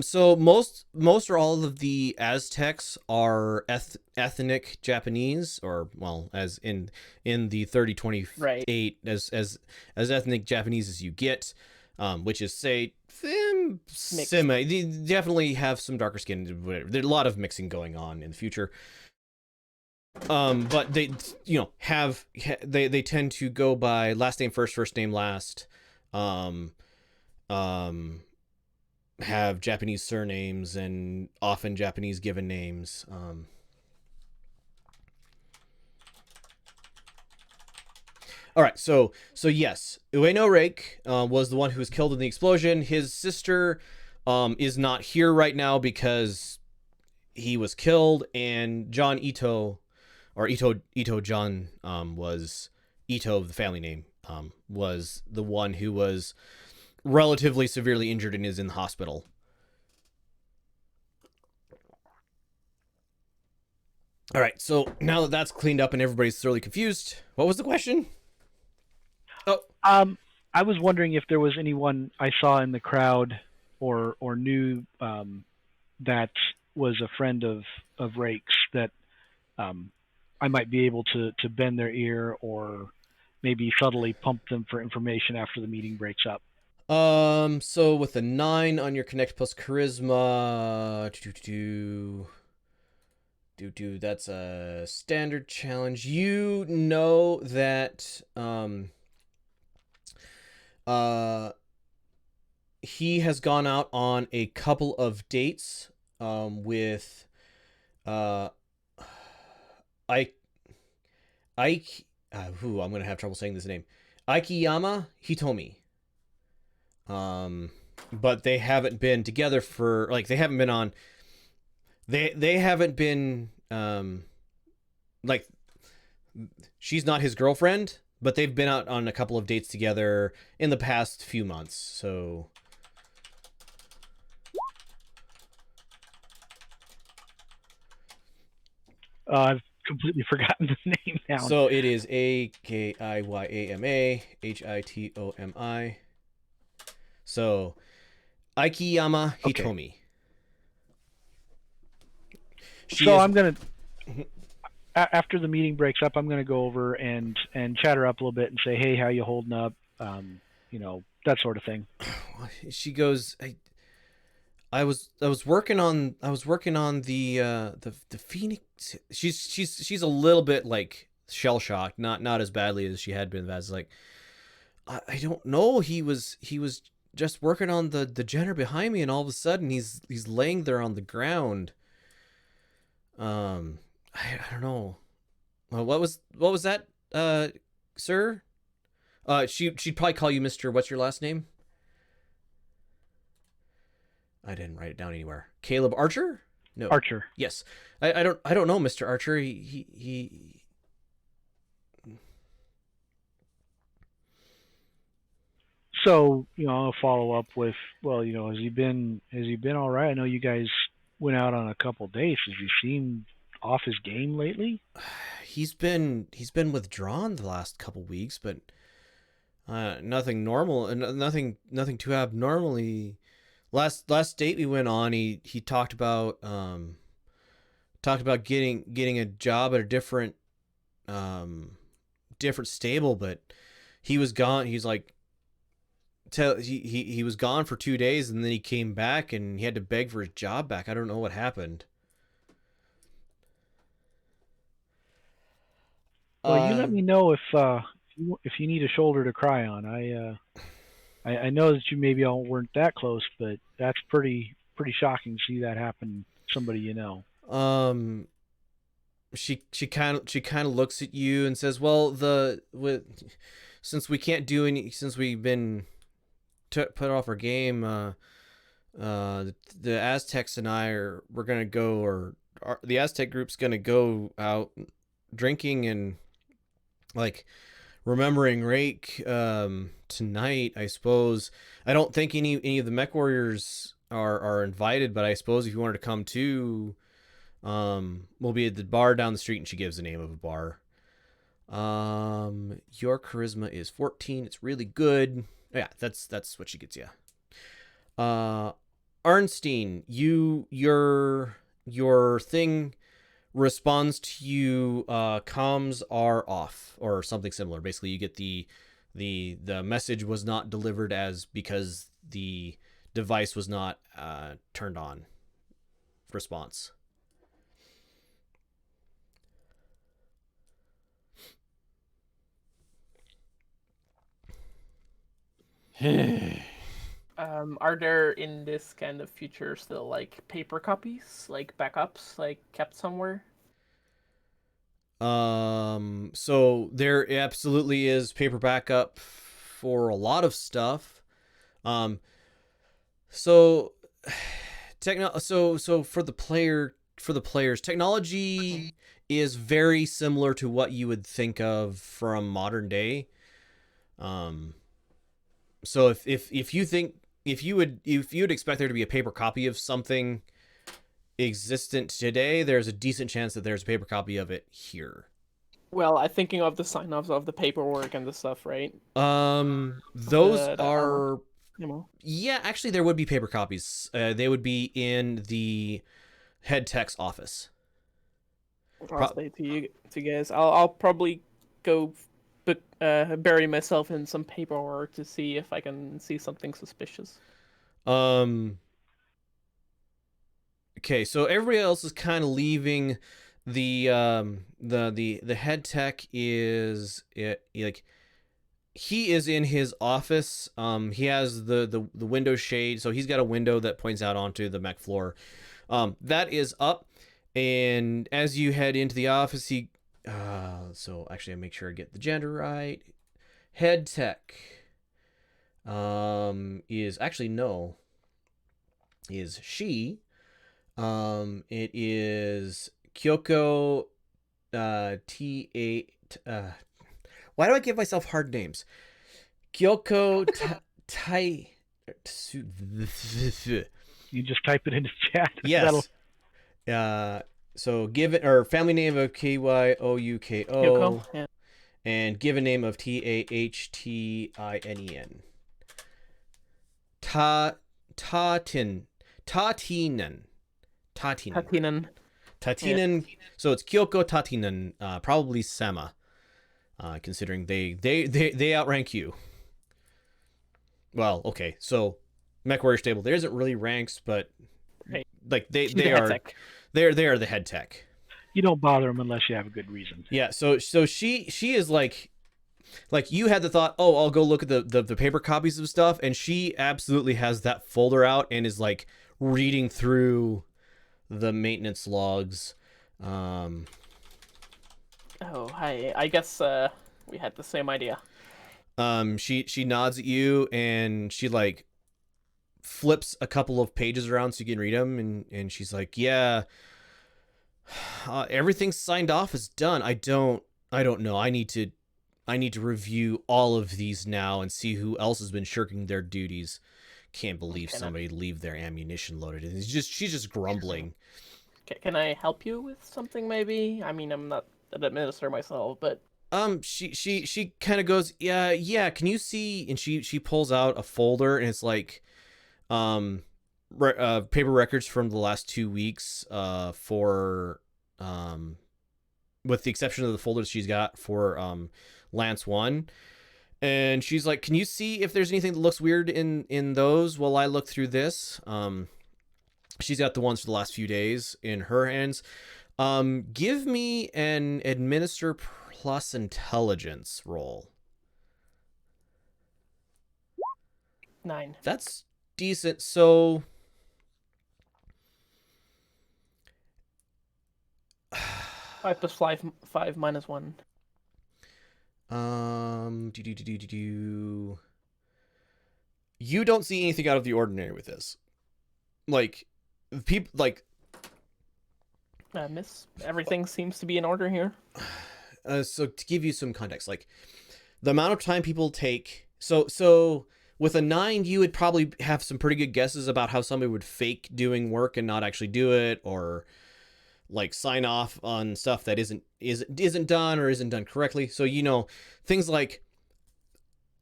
So most or all of the Aztecs are ethnic Japanese, or well, as in the 3028, Right. as ethnic Japanese as you get, which is say semi. They definitely have some darker skin. Whatever. There's a lot of mixing going on in the future. But they they tend to go by last name first, first name last. Have Japanese surnames and often Japanese given names. All right, so yes, Ueno Rake was the one who was killed in the explosion. His sister is not here right now because he was killed, and John Ito, or Ito John, was Ito, the family name, was the one who was relatively severely injured and is in the hospital. All right, so now that that's cleaned up and everybody's thoroughly confused, what was the question? Oh, I was wondering if there was anyone I saw in the crowd or knew that was a friend of Rake's that I might be able to bend their ear or maybe subtly pump them for information after the meeting breaks up. So with a 9 on your Connect plus Charisma, that's a standard challenge. You know that he has gone out on a couple of dates with Ike I'm gonna have trouble saying this name. Aikiyama Hitomi. But they haven't been together for, like, they haven't been on, they haven't been, like, she's not his girlfriend, but they've been out on a couple of dates together in the past few months, so. I've completely forgotten the name now. So it is Akiyama Hitomi. So, Aikiyama Hitomi. Okay. I'm gonna, after the meeting breaks up, I'm gonna go over and chatter up a little bit and say, "Hey, how you holding up?" That sort of thing. She goes, I was working on the Phoenix. She's a little bit like shell shocked, not as badly as she had been. As like, I don't know. He was just working on the Jenner behind me, and all of a sudden he's laying there on the ground. I don't know. What was that, sir? She'd probably call you Mr. What's your last name? I didn't write it down anywhere. Caleb Archer? No. Archer. Yes. I don't know, Mr. Archer. He So, I'll follow up with, well, has he been all right? I know you guys went out on a couple dates. Has he seemed off his game lately? He's been withdrawn the last couple weeks, but nothing normal, nothing too abnormally last date we went on, he talked about getting a job at a different stable, but he was gone. He's like, he was gone for 2 days, and then he came back and he had to beg for his job back. I don't know what happened. Well, you let me know if you need a shoulder to cry on. I know that you maybe all weren't that close, but that's pretty shocking to see that happen to somebody you know. She kind of looks at you and says, "Well, since we can't do any, since we've been put off our game, the Aztecs and we're gonna go, or the Aztec group's gonna go out drinking and like remembering Rake tonight, I suppose. I don't think any of the Mechwarriors are invited, but I suppose if you wanted to come too, we'll be at the bar down the street." And she gives the name of a bar. Your charisma is 14. It's really good. Yeah, that's what she gets you. Arnstein, your thing responds to you. Comms are off, or something similar. Basically, you get the message was not delivered because the device was not turned on. Response. Are there in this kind of future still like paper copies, like backups, like kept somewhere? So there absolutely is paper backup for a lot of stuff. So for the players, technology is very similar to what you would think of from modern day. So if you would expect there to be a paper copy of something existent today, there's a decent chance that there's a paper copy of it here. Well, I'm thinking of the sign-offs of the paperwork and the stuff, right? Those the are armor. Yeah, actually there would be paper copies. They would be in the head tech's office. I'll say to you guys, I'll probably go bury myself in some paperwork to see if I can see something suspicious. Okay, so everybody else is kind of leaving. The head tech is like he is in his office. He has the window shade, so he's got a window that points out onto the mech floor. That is up, and as you head into the office, so actually I make sure I get the gender right. Head tech is actually no, is she. It is Kyoko T8. Why do I give myself hard names? Kyoko Tai. You just type it into chat. Yes. So give it, or family name of Kyouko, Kyoko, yeah. and given name of Tahtinen. Tatinen. Yes. So it's Kyoko Tatinen, probably Sama, considering they outrank you. Well, okay, so Mechwarrior stable, there isn't really ranks, but right. Like they are the head tech. You don't bother them unless you have a good reason. Yeah, so she is like you had the thought, oh, I'll go look at the paper copies of stuff, and she absolutely has that folder out and is like reading through the maintenance logs. Oh, hi. I guess we had the same idea. She nods at you and she like flips a couple of pages around so you can read them, and she's like, yeah, everything's signed off, is done. I don't know. I need to review all of these now and see who else has been shirking their duties. Can't believe somebody leave their ammunition loaded. And she's just grumbling. Can I help you with something maybe? I mean, I'm not an administrator myself, but she kind of goes, yeah, can you see? And she pulls out a folder, and it's like paper records from the last 2 weeks for with the exception of the folders she's got for Lance 1. And she's like, can you see if there's anything that looks weird in those while I look through this? She's got the ones for the last few days in her hands. Give me an administer plus intelligence roll. 9. That's decent. So 5 plus 5 minus 1. You don't see anything out of the ordinary with this. Like, people, like... Miss, everything seems to be in order here. So to give you some context, like, the amount of time people take... So with a 9, you would probably have some pretty good guesses about how somebody would fake doing work and not actually do it, or... like sign off on stuff that isn't done or isn't done correctly. So, you know, things like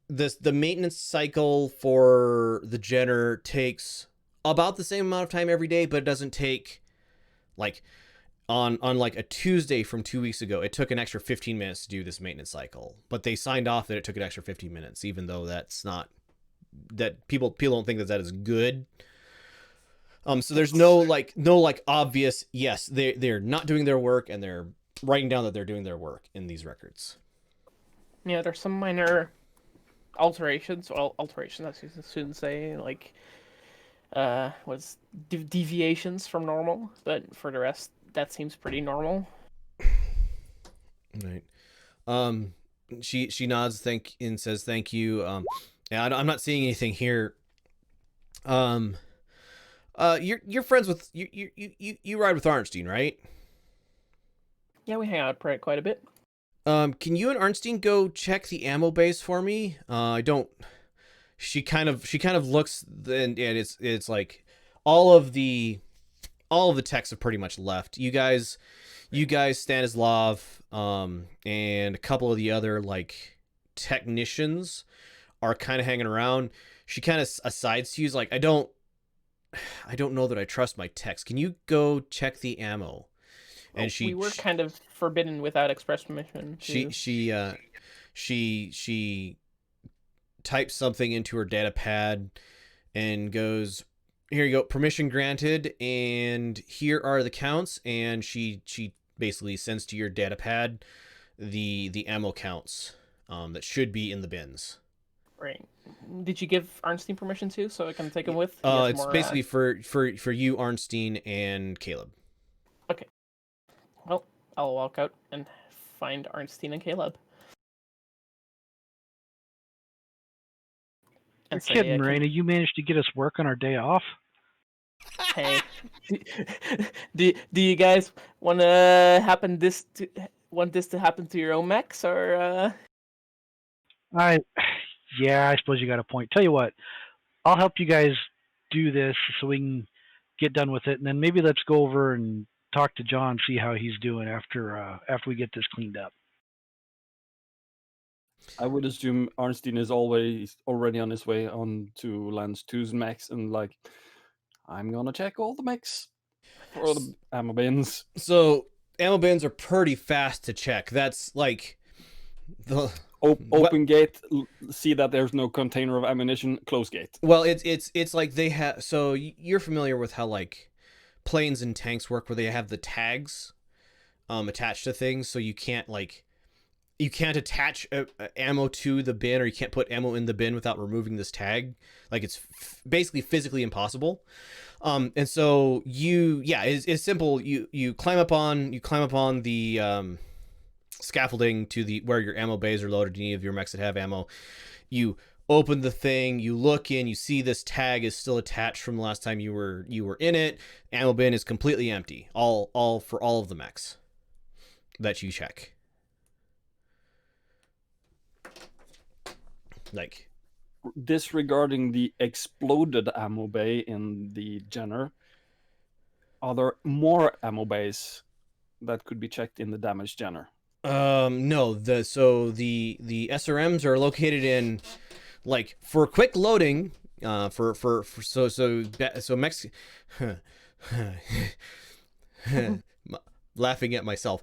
the maintenance cycle for the Jenner takes about the same amount of time every day, but it doesn't take like on like a Tuesday from 2 weeks ago, it took an extra 15 minutes to do this maintenance cycle, but they signed off that it took an extra 15 minutes, even though that's not, that people don't think that is good. So there's no obvious, yes, they're not doing their work, and they're writing down that they're doing their work in these records. Yeah, there's some minor alterations. Well, alterations, I shouldn't say, like, deviations from normal. But for the rest, that seems pretty normal. Right. She nods and says thank you. Yeah, I'm not seeing anything here. You're friends with you ride with Arnstein, right? Yeah, we hang out quite a bit. Can you and Arnstein go check the ammo base for me? I don't. She kind of looks, and it's like all of the techs have pretty much left. You guys, Stanislav, and a couple of the other like technicians are kind of hanging around. She kind of asides to you, like, I don't know that I trust my techs. Can you go check the ammo? And we were kind of forbidden without express permission. She types something into her data pad and goes, here you go, permission granted, and here are the counts. And she basically sends to your data pad the ammo counts that should be in the bins. Right. Did you give Arnstein permission too, so I can take him with? It's basically for you, Arnstein, and Caleb. Okay. Well, I'll walk out and find Arnstein and Caleb. You're kidding, Marina. You managed to get us work on our day off? Hey, do you guys want this to happen to your own mechs, or? Yeah, I suppose you got a point. Tell you what, I'll help you guys do this so we can get done with it, and then maybe let's go over and talk to John, see how he's doing after we get this cleaned up. I would assume Arnstein is already on his way on to Lance 2's mechs, and like, I'm gonna check all the mechs for the ammo bins. So ammo bins are pretty fast to check. That's like the open gate, see that there's no container of ammunition, close gate. Well, it's like they have. So you're familiar with how like planes and tanks work, where they have the tags attached to things, so you can't attach ammo to the bin, or you can't put ammo in the bin without removing this tag. Like, it's basically physically impossible. And so it's simple. You climb up on the scaffolding to where your ammo bays are loaded. Any of your mechs that have ammo, you open the thing, you look in, you see this tag is still attached from the last time you were in it. Ammo bin is completely empty. All for all of the mechs that you check. Like, disregarding the exploded ammo bay in the Jenner, are there more ammo bays that could be checked in the damaged Jenner? No. The SRMs are located in, like, for quick loading, So Mex laughing at myself.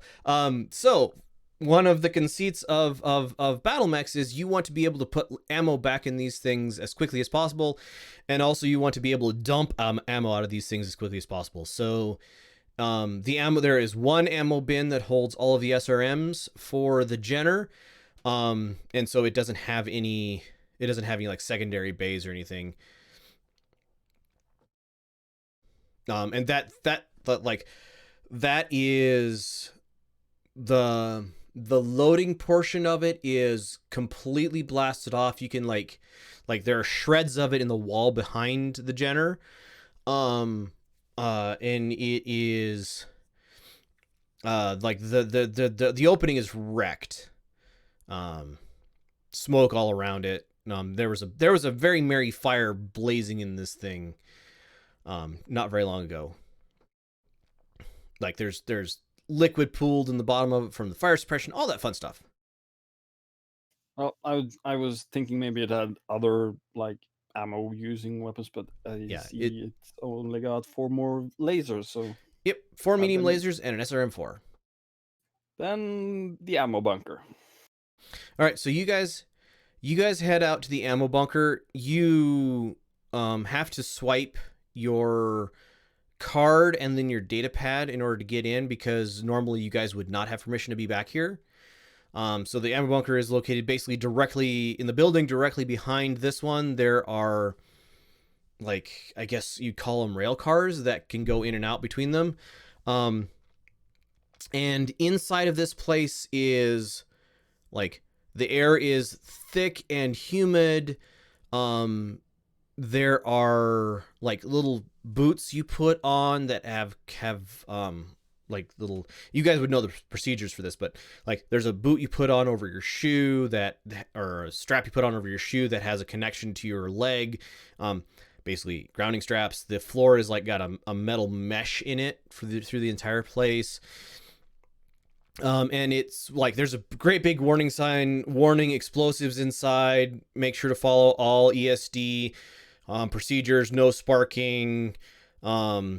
So one of the conceits of battle mechs is you want to be able to put ammo back in these things as quickly as possible, and also you want to be able to dump ammo out of these things as quickly as possible. So the ammo, there is one ammo bin that holds all of the SRMs for the Jenner, and so it doesn't have any like secondary bays or anything. And that is the loading portion of it is completely blasted off. You can like there are shreds of it in the wall behind the Jenner. And it is like the opening is wrecked. Smoke all around it. There was a very merry fire blazing in this thing not very long ago. Like there's liquid pooled in the bottom of it from the fire suppression, all that fun stuff. Well, I was thinking maybe it had other like ammo using weapons, but I see it's only got 4 more lasers. So yep, 4 medium lasers and an SRM4. Then the ammo bunker. All right, so you guys head out to the ammo bunker. You have to swipe your card and then your data pad in order to get in, because normally you guys would not have permission to be back here. So the ammo bunker is located basically directly in the building, directly behind this one. There are, like, I guess you'd call them rail cars that can go in and out between them. And inside of this place is, like, the air is thick and humid. There are, like, little boots you put on that have like little, you guys would know the procedures for this, but like there's a boot you put on over your shoe or a strap you put on over your shoe that has a connection to your leg. Basically grounding straps. The floor is like got a metal mesh in it through the entire place. And it's like there's a great big warning sign, warning explosives inside. Make sure to follow all ESD procedures, no sparking, all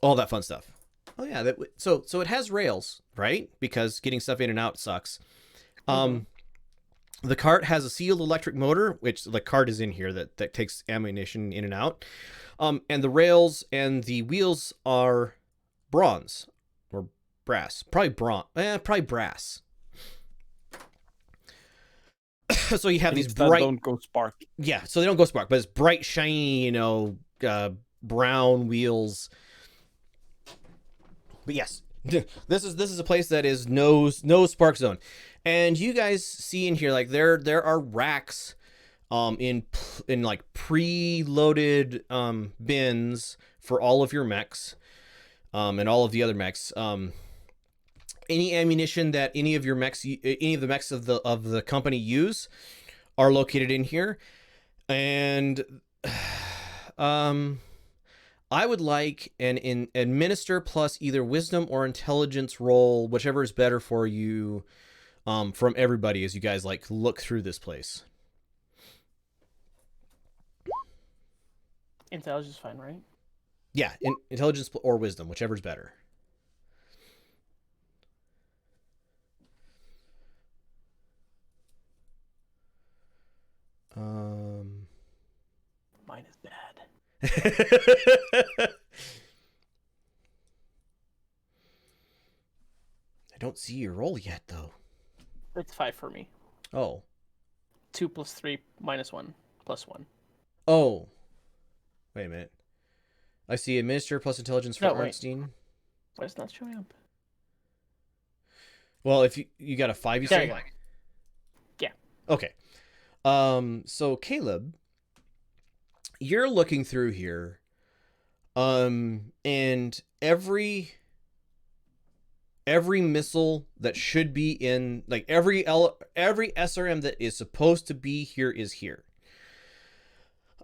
that fun stuff. Oh yeah, so it has rails, right? Because getting stuff in and out sucks. The cart has a sealed electric motor, which the cart is in here that takes ammunition in and out. And the rails and the wheels are bronze or brass, probably brass. So you have these bright, don't go spark. Yeah, so they don't go spark, but it's bright, shiny, brown wheels. But yes, this is a place that is no spark zone, and you guys see in here like there are racks, in like preloaded bins for all of your mechs, and all of the other mechs. Any ammunition that any of the mechs of the company use are located in here, and I would like an administer plus either wisdom or intelligence roll, whichever is better for you, from everybody as you guys like look through this place. Intelligence is fine, right? Yeah, intelligence or wisdom, whichever is better. Mine is bad. I don't see your roll yet, though. It's 5 for me. Oh. 2 + 3 - 1 + 1. Oh. Wait a minute. I see administer plus intelligence for Arnstein. Why is it not showing up? Well, if you got a 5, you say? Yeah. Okay. So Caleb, you're looking through here, and every missile that should be in, like every SRM that is supposed to be here is here.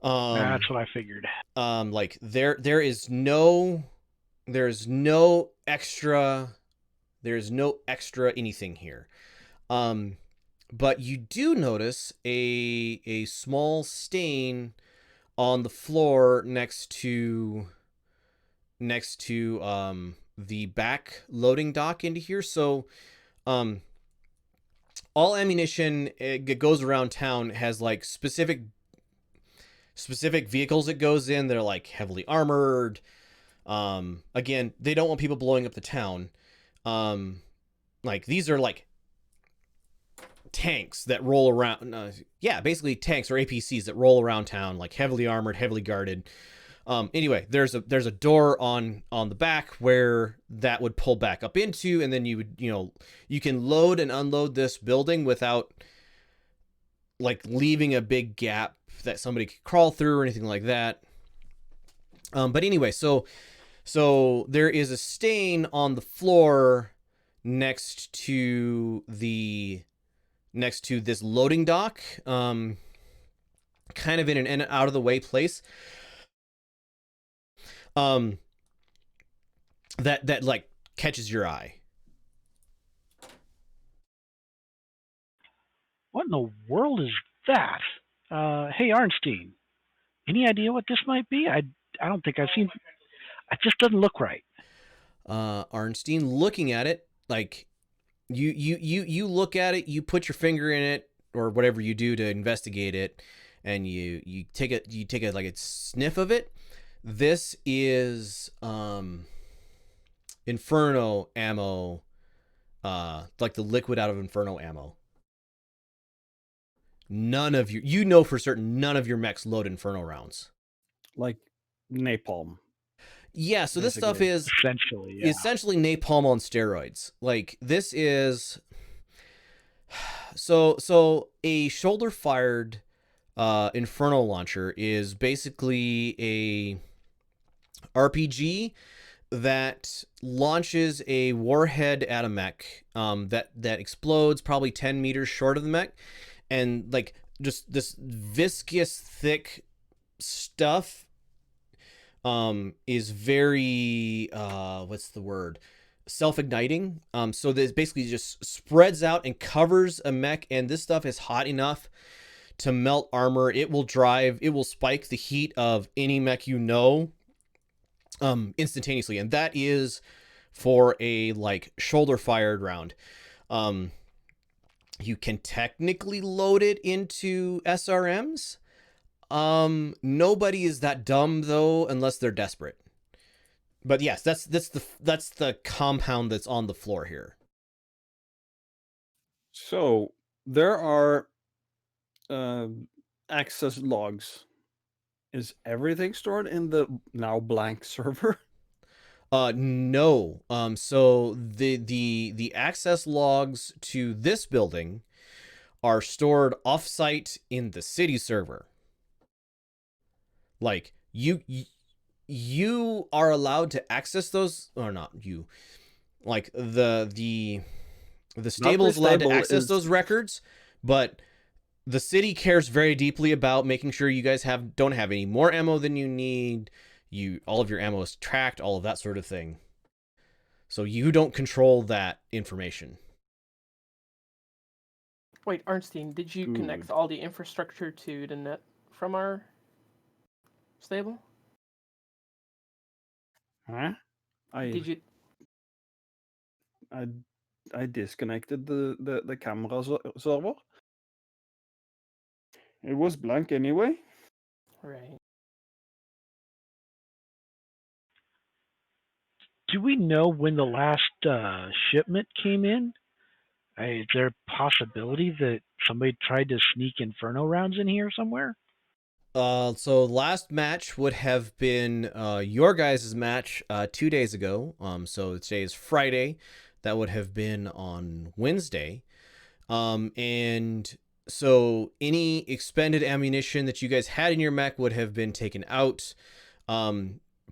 That's what I figured. Like there's no extra anything here. but you do notice a small stain on the floor next to the back loading dock into here. So all ammunition it goes around town has like specific vehicles it goes in. They're like heavily armored. Again, they don't want people blowing up the town. Like these are like tanks that roll around. Basically tanks or APCs that roll around town, like heavily armored, heavily guarded. Anyway, there's a door on the back where that would pull back up into, and then you would, you can load and unload this building without like leaving a big gap that somebody could crawl through or anything like that. But anyway, so there is a stain on the floor next to this loading dock, kind of in an out of the way place. That like catches your eye. What in the world is that? Hey, Arnstein, any idea what this might be? I don't think I've seen. It just doesn't look right. Arnstein, looking at it, like you look at it, you put your finger in it or whatever you do to investigate it, and you take a like a sniff of it. This is Inferno ammo, like the liquid out of Inferno ammo. None of you for certain none of your mechs load Inferno rounds. Like napalm. Yeah, so this stuff is essentially napalm on steroids. Like this is so a shoulder fired Inferno launcher is basically a RPG that launches a warhead at a mech that explodes probably 10 meters short of the mech, and like just this viscous thick stuff is very what's the word, self-igniting. So this basically just spreads out and covers a mech, and this stuff is hot enough to melt armor. It will spike the heat of any mech instantaneously, and that is for a like shoulder fired round. You can technically load it into SRMs. Nobody is that dumb though, unless they're desperate. But yes, that's the compound that's on the floor here. So there are access logs. Is everything stored in the now blank server? No. So the access logs to this building are stored offsite in the city server. Like you are allowed to access those, or not you. Like the stable is allowed to access those records, but the city cares very deeply about making sure you guys don't have any more ammo than you need. All of your ammo is tracked, all of that sort of thing. So you don't control that information. Wait, Arnstein, did you connect all the infrastructure to the net from our stable? Huh? Did you? I disconnected the camera server. It was blank anyway. Right. Do we know when the last shipment came in? Is there a possibility that somebody tried to sneak Inferno rounds in here somewhere? So last match would have been your guys' match 2 days ago. So today is Friday. That would have been on Wednesday. And so any expended ammunition that you guys had in your mech would have been taken out.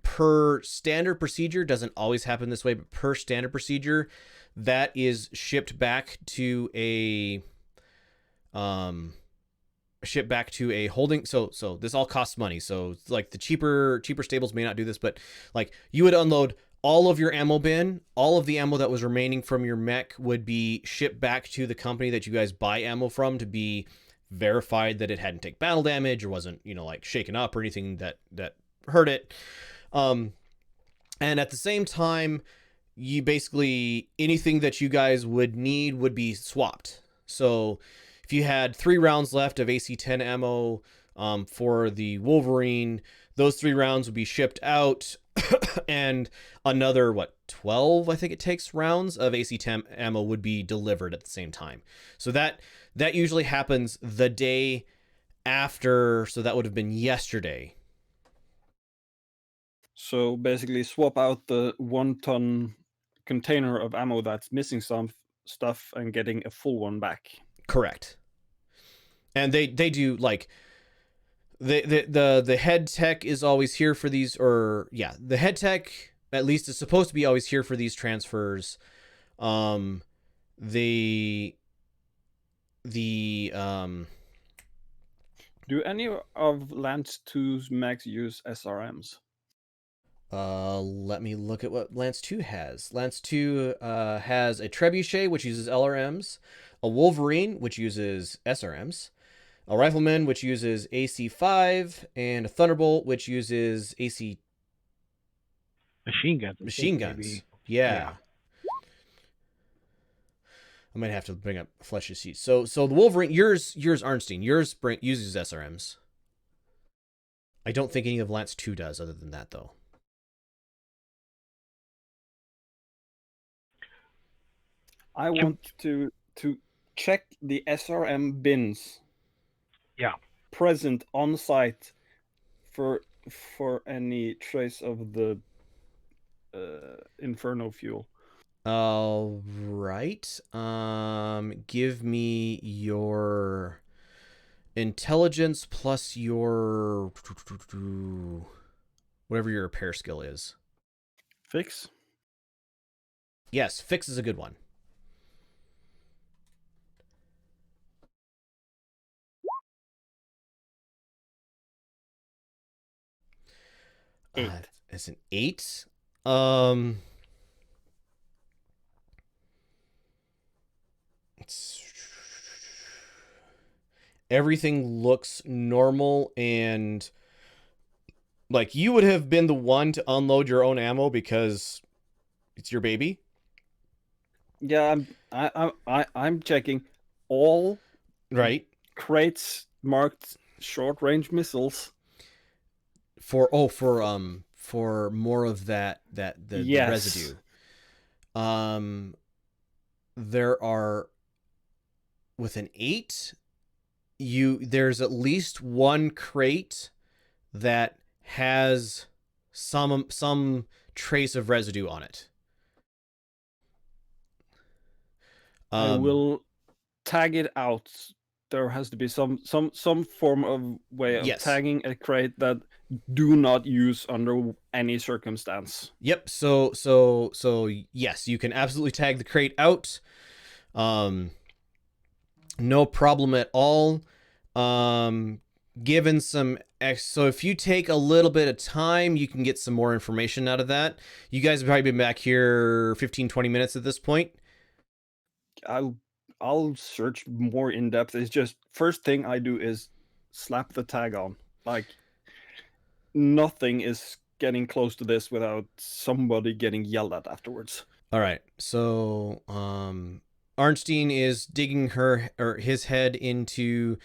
Per standard procedure, doesn't always happen this way, but per standard procedure, that is shipped back to a holding. So this all costs money. So like the cheaper stables may not do this, but like you would unload all of your ammo bin, all of the ammo that was remaining from your mech would be shipped back to the company that you guys buy ammo from to be verified that it hadn't taken battle damage or wasn't, like shaken up or anything that hurt it. And at the same time, you basically, anything that you guys would need would be swapped. So if you had 3 rounds left of AC-10 ammo for the Wolverine, those 3 rounds would be shipped out, and another 12 I think it takes rounds of AC-10 ammo would be delivered at the same time. So that usually happens the day after, so that would have been yesterday. So basically, swap out the 1-ton container of ammo that's missing some stuff and getting a full one back. Correct. And they do like the head tech is always here for these, the head tech at least is supposed to be always here for these transfers. Do any of Lance 2's mechs use SRMs? Let me look at what Lance 2 has. Lance 2 has a Trebuchet, which uses LRMs, a Wolverine, which uses SRMs, a Rifleman, which uses AC-5, and a Thunderbolt, which uses AC... Machine guns. Machine guns. Yeah. I might have to bring up Flesh's sheet. So the Wolverine, yours Arnstein, uses SRMs. I don't think any of Lance 2 does other than that, though. I want to check the SRM bins. Yeah. Present on site for any trace of the Inferno fuel. All right. Give me your intelligence plus your whatever your repair skill is. Fix? Yes, fix is a good one. It's an 8. Everything looks normal, and like you would have been the one to unload your own ammo because it's your baby. Yeah, I'm checking all right crates marked short range missiles for more of the residue. There are, with an 8, there's at least one crate that has some trace of residue on it. I will tag it out. There has to be some form of way of tagging a crate that do not use under any circumstance. Yep. So yes, you can absolutely tag the crate out. No problem at all. Given some so if you take a little bit of time, you can get some more information out of that. You guys have probably been back here 15-20 minutes at this point. I'll search more in depth. It's just first thing I do is slap the tag on. Like nothing is getting close to this without somebody getting yelled at afterwards. All right. So Arnstein is digging his head into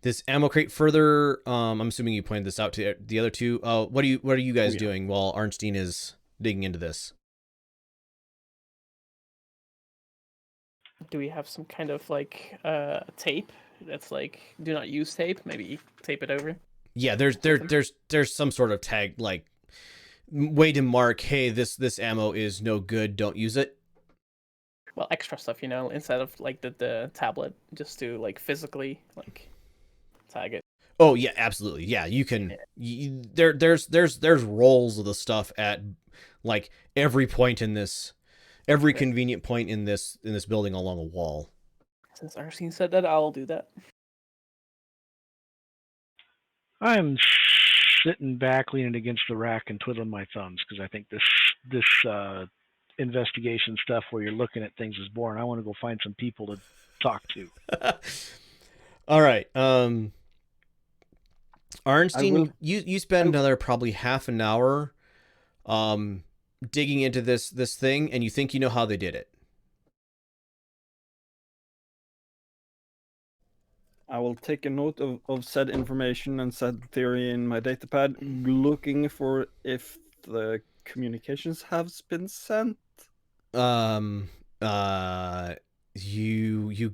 this ammo crate further. I'm assuming you pointed this out to the other two. What are you guys doing while Arnstein is digging into this? Do we have some kind of like tape that's like do not use tape? Maybe tape it over. Yeah, there's some sort of tag, like way to mark, hey, this ammo is no good, don't use it. Well, extra stuff, instead of like the tablet, just to like physically like tag it. Oh yeah, absolutely. Yeah, you can. There's rolls of the stuff at like every point in this. Every convenient point in this building along a wall. Since Arnstein said that, I'll do that. I'm sitting back, leaning against the rack, and twiddling my thumbs because I think this investigation stuff where you're looking at things is boring. I want to go find some people to talk to. All right. I Arnstein, will- you spend another probably half an hour digging into this thing, and you think you know how they did it. I will take a note of said information and said theory in my datapad, looking for if the communications have been sent. You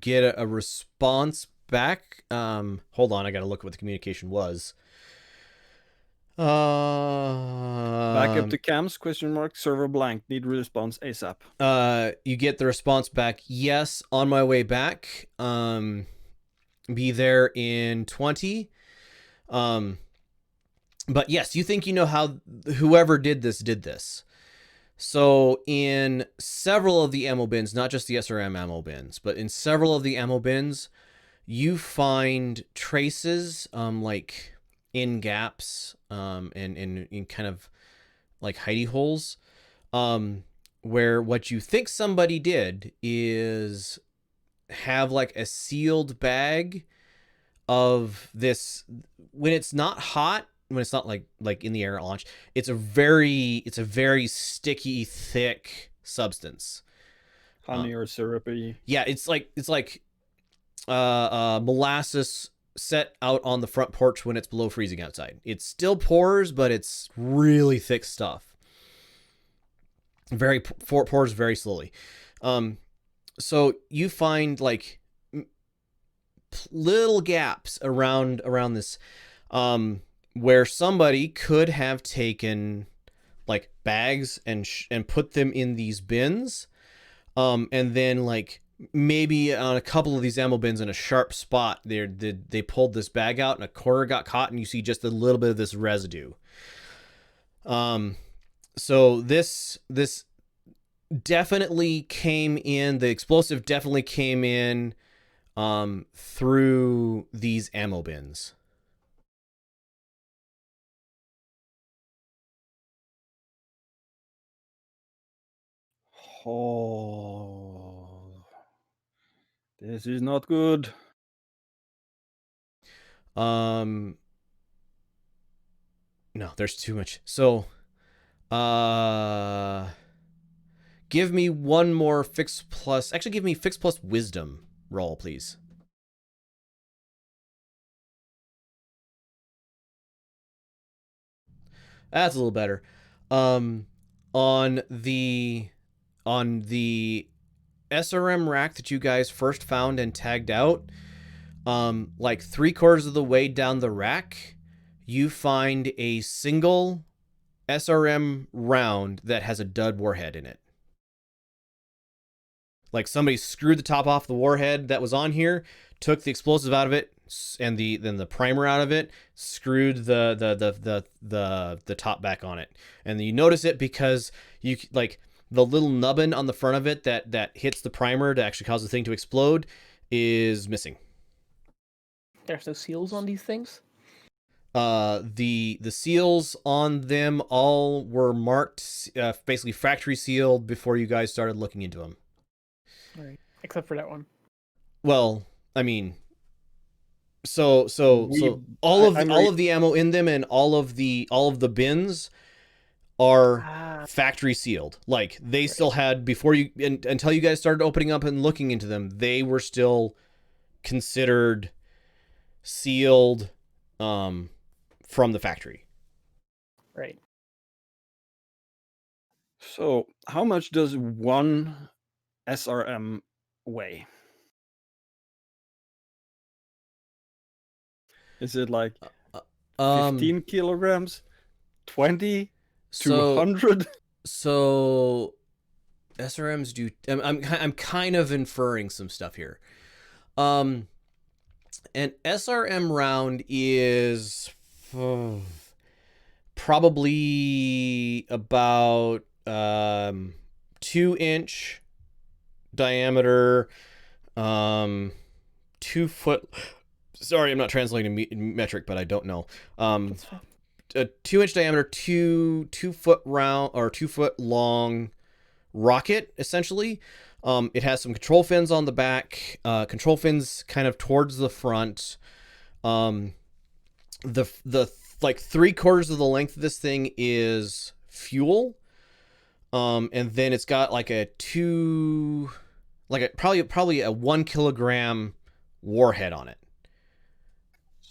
get a response back. Hold on, I gotta look at what the communication was. Back up to cams, ? Server blank, need response ASAP. You get the response back, yes, on my way back. Be there in 20. But yes, you think you know how whoever did this. So in several of the ammo bins, not just the SRM ammo bins, but in several of the ammo bins, you find traces, like in gaps, and in kind of like hidey holes, where what you think somebody did is have like a sealed bag of this. When it's not hot, when it's not like in the air at launch, it's a very sticky, thick substance. Honey or syrupy. Yeah, it's like molasses set out on the front porch when it's below freezing outside. It still pours, but it's really thick stuff. Pours very slowly. So you find like little gaps around this, where somebody could have taken like bags and put them in these bins, and then like maybe on a couple of these ammo bins in a sharp spot, they pulled this bag out and a corner got caught, and you see just a little bit of this residue. So this definitely came in. The explosive definitely came in through these ammo bins. Oh, this is not good. No, there's too much. So, give me one more fix plus. Actually, give me fix plus wisdom roll, please. That's a little better. On the SRM rack that you guys first found and tagged out, like 3/4 of the way down the rack, you find a single SRM round that has a dud warhead in it. Like somebody screwed the top off the warhead that was on here, took the explosive out of it, and then the primer out of it, screwed the top back on it. And you notice it because you like the little nubbin on the front of it that hits the primer to actually cause the thing to explode is missing. There's no seals on these things? The seals on them all were marked, basically factory sealed before you guys started looking into them. All right, except for that one. Well, I mean, so all of the ammo in them and all of the bins are factory sealed. Like they still had before you until you guys started opening up and looking into them, they were still considered sealed from the factory. Right. So, how much does one SRM weigh? Is it like 15 kilograms? 20? 200? So SRMs do. I'm kind of inferring some stuff here. An SRM round is probably about 2-inch diameter, 2 foot. Sorry, I'm not translating metric, but I don't know. a 2-inch diameter, 2 foot round or 2 foot long rocket, essentially. It has some control fins on the back, control fins kind of towards the front. The like 3/4 of the length of this thing is fuel. And then it's got like probably a 1 kilogram warhead on it.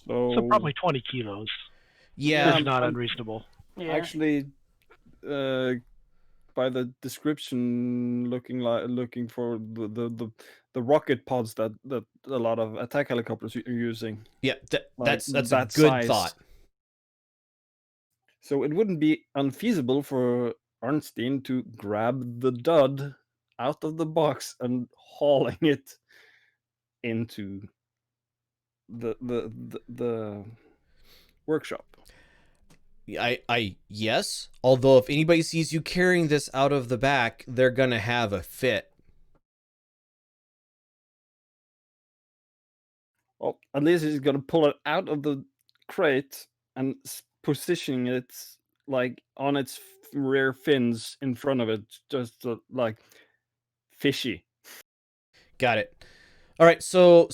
So probably 20 kilos. Yeah, That's not unreasonable. Yeah. Actually, by the description, looking for the rocket pods that a lot of attack helicopters are using. yeah, Like, that's that a good size. thought. So it wouldn't be unfeasible for Arnstein to grab the dud out of the box and hauling it into the workshop. Yes. Although if anybody sees you carrying this out of the back, they're gonna have a fit. Well, at least he's gonna pull it out of the crate and positioning it like on its rear fins in front of it, just like fishy. Got it. All right. So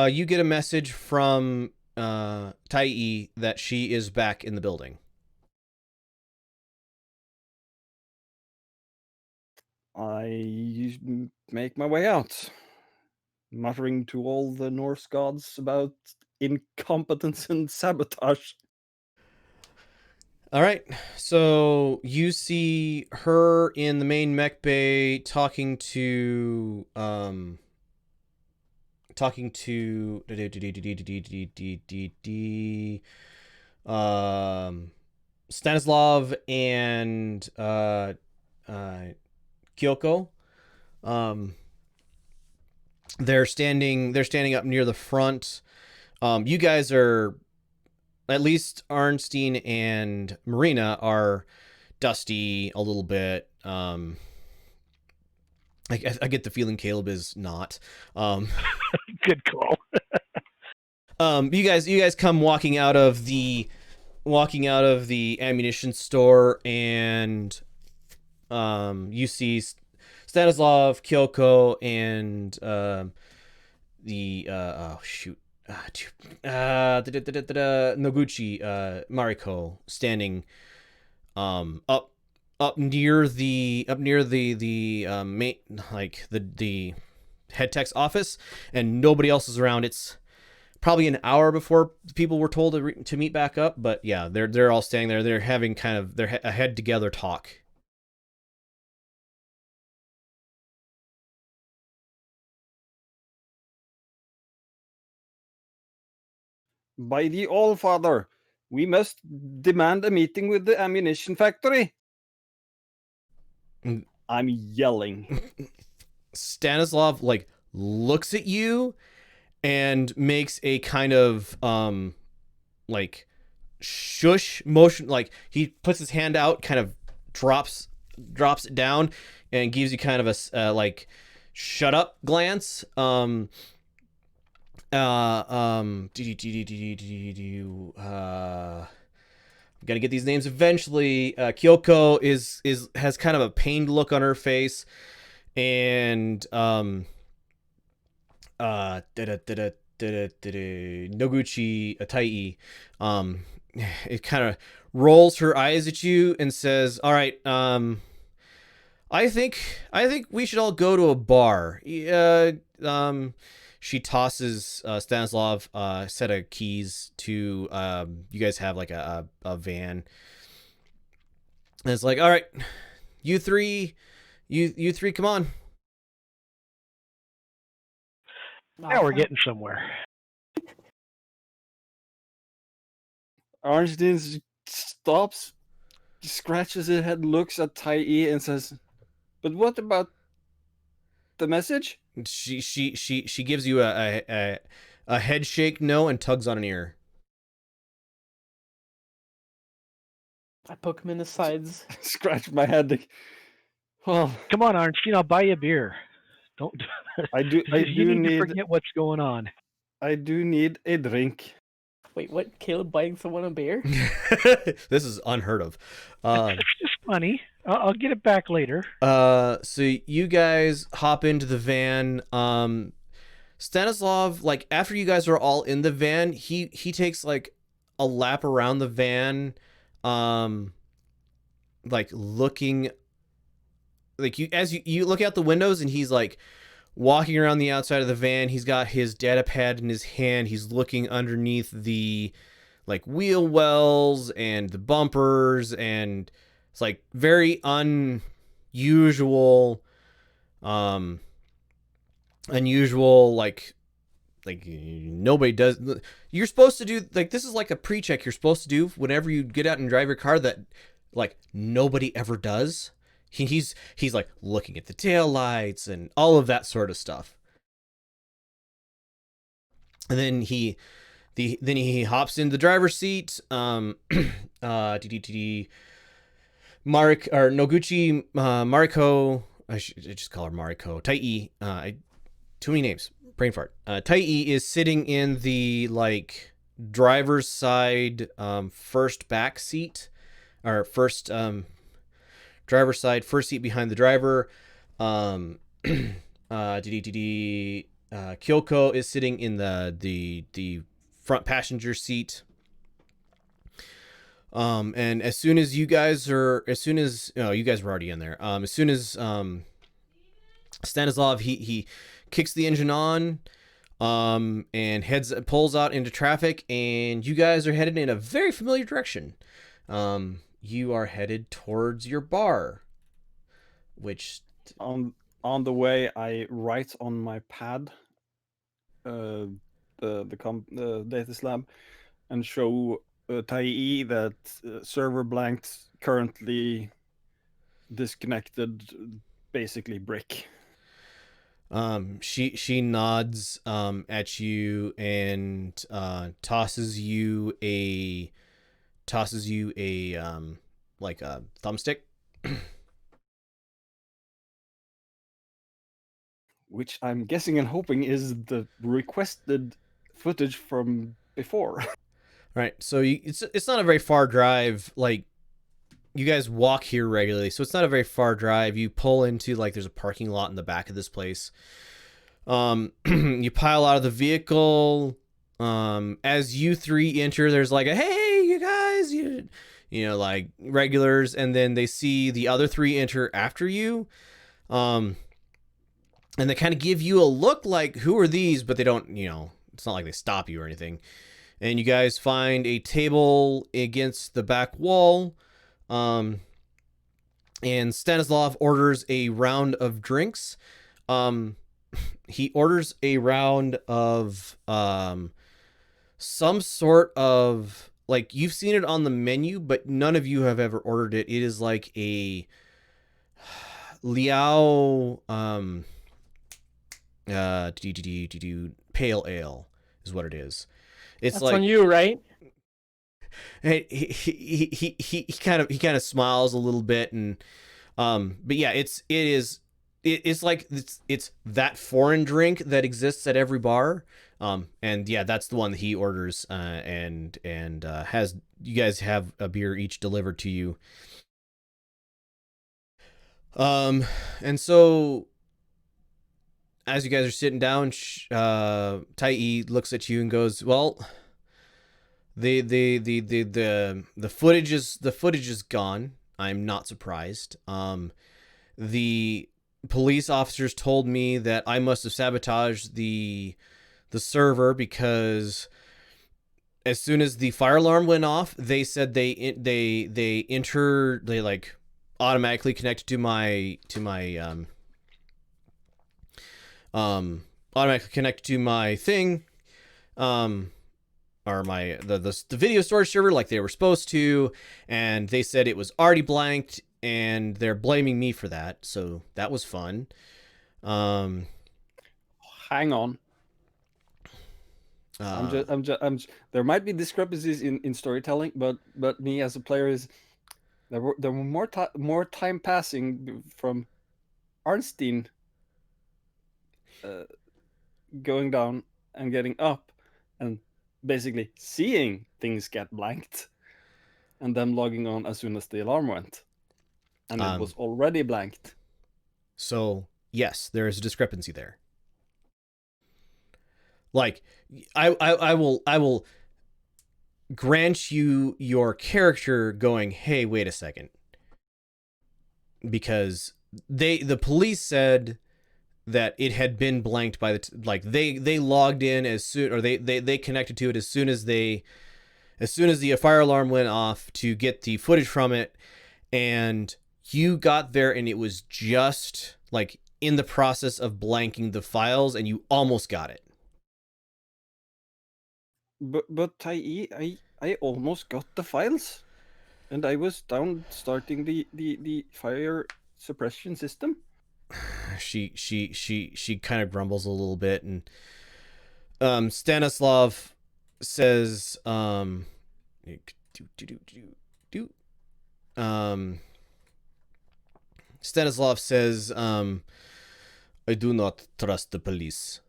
you get a message from Tai that she is back in the building. I make my way out, muttering to all the Norse gods about incompetence and sabotage. All right. So you see her in the main mech bay talking to Stanislav and Kyoko. They're standing up near the front. You guys are, at least Arnstein and Marina are dusty a little bit. I get the feeling Caleb is not. Good call. You guys come walking out of the ammunition store, and you see Stanislav, Kyoko, and Noguchi, Mariko standing up near the main, like the head tech's office, and nobody else is around. It's probably an hour before people were told to meet back up, but yeah, they're all standing there. They're having kind of their head together talk. By the All-Father, we must demand a meeting with the ammunition factory. I'm yelling. Stanislav like looks at you and makes a kind of like shush motion, like he puts his hand out, kind of drops it down, and gives you kind of a like shut up glance. I'm gonna get these names eventually. Kyoko has kind of a pained look on her face, and Noguchi Atai, it kind of rolls her eyes at you and says, "All right, I think we should all go to a bar." She tosses Stanislav a set of keys to you guys have like a van, and it's like, "All right, you three, come on." Now we're getting somewhere. Arnstein stops, scratches his head, looks at Tai and says, "But what about the message?" She gives you a head shake no and tugs on an ear. I poke him in the sides. Scratch my head. Well, come on, Arnstein, I'll buy you a beer. Don't. I do you need need to forget what's going on. I do need a drink. Wait, what? Caleb biting someone on bear? This is unheard of. It's just funny. I'll get it back later. So you guys hop into the van. Stanislav, like after you guys are all in the van, he takes like a lap around the van, like looking, like you look out the windows and he's like walking around the outside of the van. He's got his data pad in his hand. He's looking underneath the like wheel wells and the bumpers, and it's like very unusual, like nobody does. You're supposed to do like, this is like a pre-check you're supposed to do whenever you get out and drive your car that like nobody ever does. He's like looking at the tail lights and all of that sort of stuff. And then he hops in the driver's seat. Noguchi Mariko. I should just call her Mariko. Tai. Too many names. Brain fart. Tai is sitting in the like driver's side first back seat, or first driver's side first seat behind the driver. Kyoko is sitting in the front passenger seat. And as soon as you guys were already in there. As soon as Stanislav he kicks the engine on, and pulls out into traffic, and you guys are headed in a very familiar direction. You are headed towards your bar, which On the way, I write on my pad the data slab and show Tai that server blanked, currently disconnected, basically brick. She nods at you and tosses you a like a thumbstick. Which I'm guessing and hoping is the requested footage from before. Right. So it's not a very far drive. Like, you guys walk here regularly, so it's not a very far drive. You pull into like, there's a parking lot in the back of this place. You pile out of the vehicle. As you three enter, there's like a, hey, you guys, you know, like regulars, and then they see the other three enter after you. And they kind of give you a look like, who are these? But they don't, it's not like they stop you or anything. And you guys find a table against the back wall. And Stanislav orders a round of drinks. He orders a round of some sort of, like, you've seen it on the menu, but none of you have ever ordered it. It is like a Liao pale ale is what it is. It's That's like, on you, right? he kind of smiles a little bit, and but yeah, it's like it's that foreign drink that exists at every bar, and yeah, that's the one that he orders, and has you guys have a beer each delivered to you. And so as you guys are sitting down, Tai looks at you and goes, well, the footage is gone. I'm not surprised. The police officers told me that I must have sabotaged the server, because as soon as the fire alarm went off, they said they like automatically connected to my automatically connected to my thing, or my the video storage server, like they were supposed to, and they said it was already blanked, and they're blaming me for that. So that was fun. Hang on. There might be discrepancies in storytelling, but me as a player is there were more time passing from Arnstein going down and getting up, and basically seeing things get blanked and then logging on as soon as the alarm went. And it was already blanked. So, yes, there is a discrepancy there. Like, I will grant you your character going, hey, wait a second. Because the police said that it had been blanked by they logged in as soon, or they connected to it as soon as the fire alarm went off to get the footage from it, and you got there and it was just like in the process of blanking the files and you almost got it. But I almost got the files, and I was down starting the fire suppression system. She kind of grumbles a little bit, and Stanislav says Stanislav says I do not trust the police.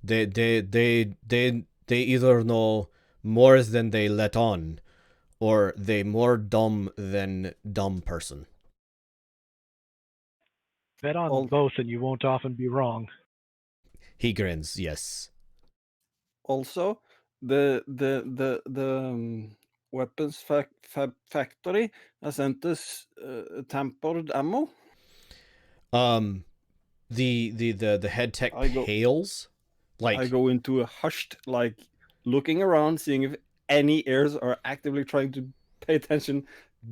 They either know more than they let on, or they more dumb than dumb person. Bet on both and you won't often be wrong. He grins, yes. Also, the weapons factory has sent us tampered ammo. The head tech pales. Like, I go into a hushed, like, looking around, seeing if any ears are actively trying to pay attention,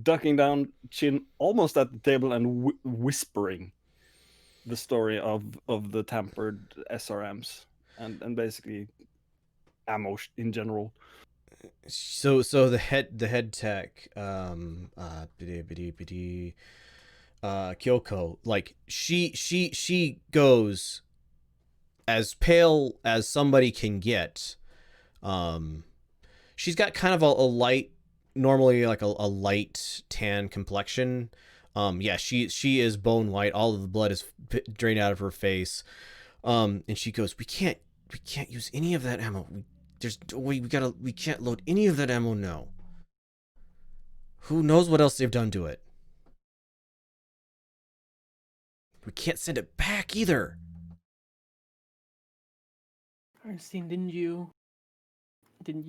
ducking down, chin almost at the table, and whispering the story of the tampered SRMs and basically ammo in general. So the head tech Kyoko, like she goes as pale as somebody can get. She's got kind of a light, normally like a light tan complexion. Yeah, she is bone white. All of the blood is drained out of her face. And she goes, we can't use any of that ammo. We can't load any of that ammo now. Who knows what else they've done to it? We can't send it back either. Ernestine, didn't you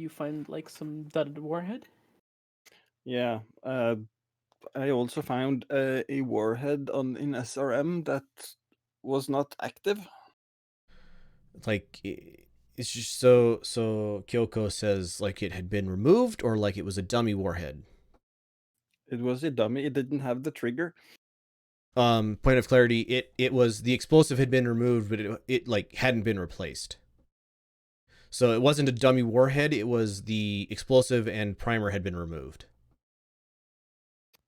find like some dudded warhead? Yeah, I also found a warhead in SRM that was not active. Like, it's just so Kyoko says like it had been removed, or like it was a dummy warhead. It was a dummy. It didn't have the trigger. Point of clarity, it was, the explosive had been removed, but it like hadn't been replaced. So it wasn't a dummy warhead, it was the explosive and primer had been removed.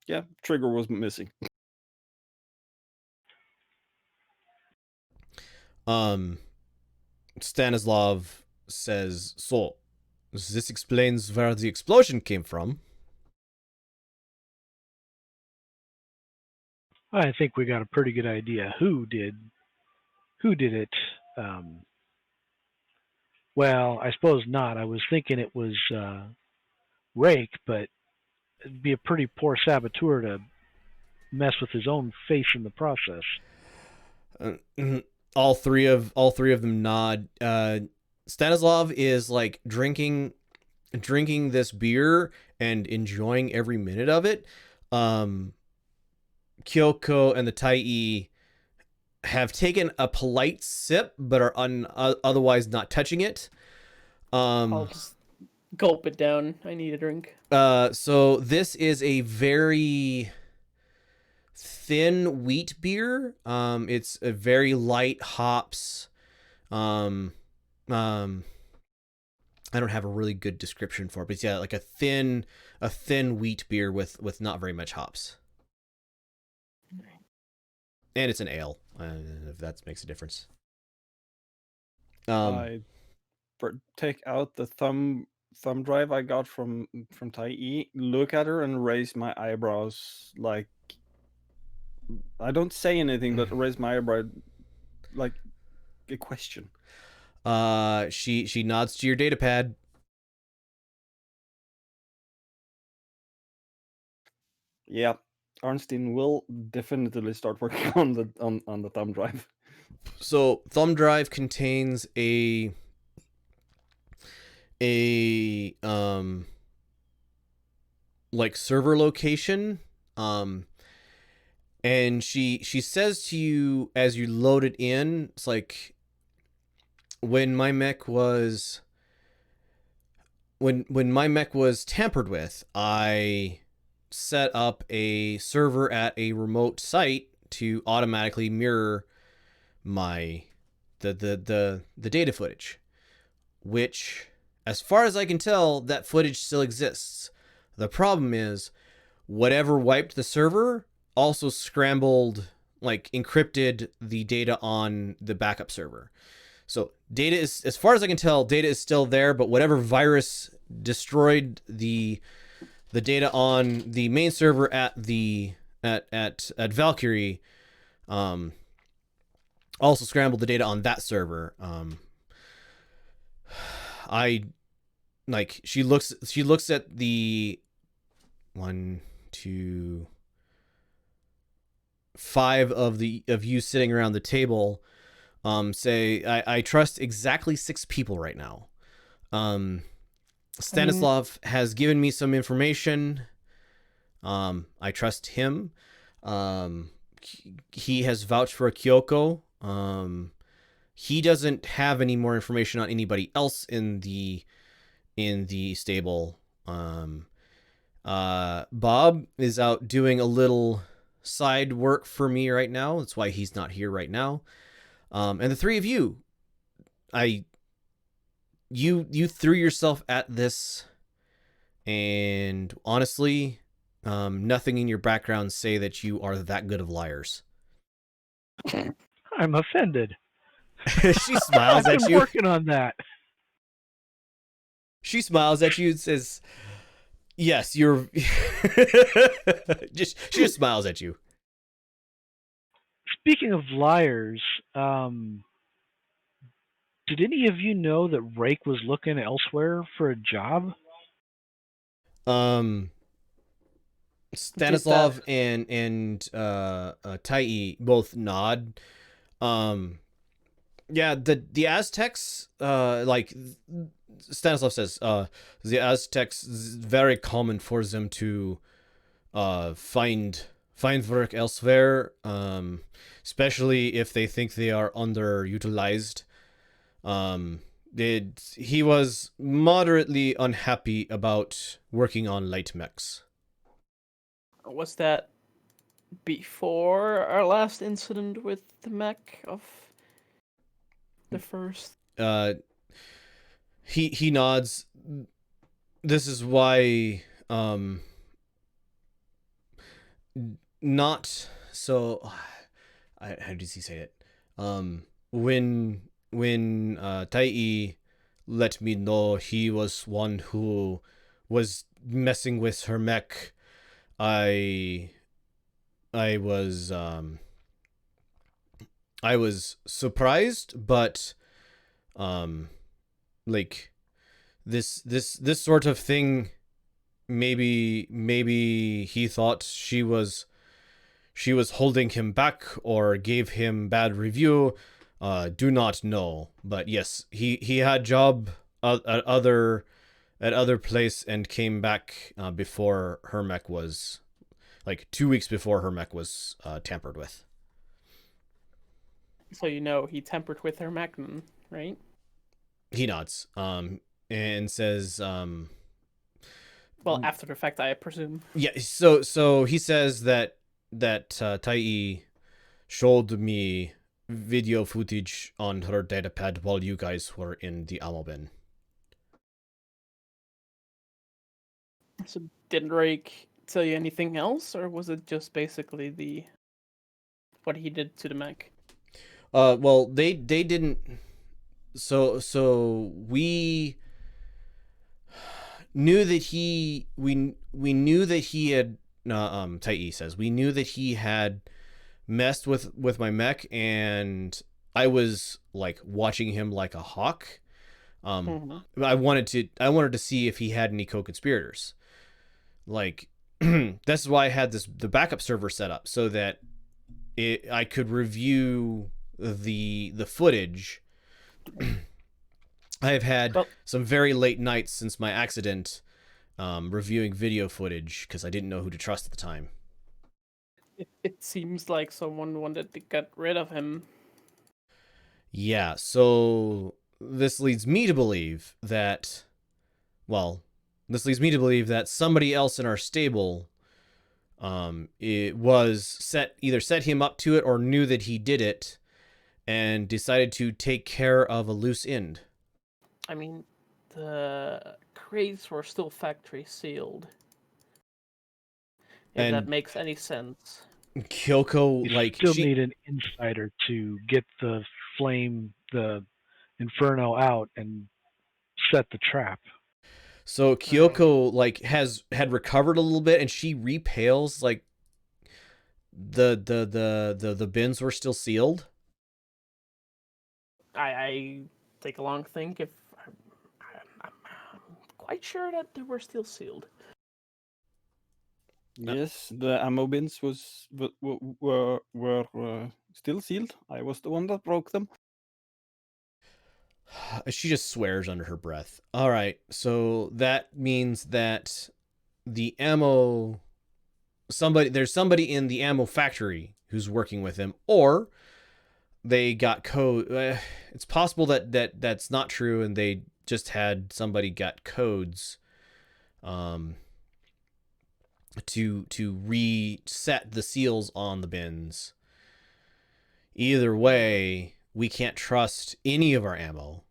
Yeah, trigger was missing. Stanislav says, so this explains where the explosion came from. I think we got a pretty good idea who did it. Well, I suppose not. I was thinking it was Rake, but it'd be a pretty poor saboteur to mess with his own face in the process. All three of them nod. Stanislav is like drinking this beer and enjoying every minute of it. Kyoko and the Tai have taken a polite sip, but are otherwise not touching it. I'll just gulp it down. I need a drink. So this is a very thin wheat beer. It's a very light hops. I don't have a really good description for it, but yeah, like a thin wheat beer with not very much hops. And it's an ale, if that makes a difference. I take out the thumb drive I got from Tai, look at her and raise my eyebrows, like, I don't say anything, but raise my eyebrow like a question. She nods to your data pad. Yeah, Arnstein will definitively start working on the thumb drive. So thumb drive contains a like server location, and she says to you as you load it in, it's like when my mech was tampered with, I set up a server at a remote site to automatically mirror my the data footage, which, as far as I can tell, that footage still exists. The problem is, whatever wiped the server also scrambled, like encrypted the data on the backup server. So data is, as far as I can tell, data is still there, but whatever virus destroyed the data on the main server at Valkyrie, also scrambled the data on that server. I like she looks at the 1, 2, 5 of you sitting around the table. Say I trust exactly 6 people right now. Stanislav has given me some information. I trust him. He has vouched for Kyoko. He doesn't have any more information on anybody else in the stable. Bob is out doing a little side work for me right now. That's why he's not here right now. And the 3 of you, you threw yourself at this, and honestly, nothing in your background say that you are that good of liars. I'm offended. She smiles I've at been you. working on that. She smiles at you and says, "Yes, you're." She just smiles at you. Speaking of liars, did any of you know that Rake was looking elsewhere for a job? Stanislav and Tai both nod. Yeah, the Aztecs, like Stanislav says, the Aztecs, is very common for them to find work elsewhere, especially if they think they are underutilized. He was moderately unhappy about working on light mechs. Was that before our last incident with the mech of the first? He nods. This is why not so how does he say it? When Tai let me know he was one who was messing with her mech, I was surprised, but like this sort of thing, maybe he thought she was holding him back or gave him bad review. Do not know, but yes, he had job at other place and came back before her mech was, like 2 weeks before her mech was tampered with. So he tampered with her mech, right? He nods, and says, well, after the fact, I presume. Yeah, so he says that Tai showed me video footage on her datapad while you guys were in the ammo bin. So did Rake tell you anything else, or was it just basically what he did to the mech? Well, they didn't. So we knew that we knew that he had. Tai says we knew that he had messed with my mech, and I was like watching him like a hawk. Mm-hmm. I wanted to see if he had any co-conspirators. Like, that's why I had the backup server set up so that I could review the footage. I have had Well, some very late nights since my accident, reviewing video footage because I didn't know who to trust at the time. it seems like someone wanted to get rid of him. Yeah, so this leads me to believe that, somebody else in our stable, it was either set him up to it or knew that he did it, and decided to take care of a loose end. I mean, the crates were still factory sealed. If that And makes any sense. Kyoko, You like, still need an insider to get the inferno out and set the trap. So Kyoko had recovered a little bit, and she repales like the bins were still sealed. I take a long think. If I'm quite sure that they were still sealed. Yes, the ammo bins were still sealed. I was the one that broke them. She just swears under her breath. All right, so that means that the ammo there's somebody in the ammo factory who's working with him, or they got code. It's possible that's not true, and they just had somebody got codes, to reset the seals on the bins. Either way, we can't trust any of our ammo.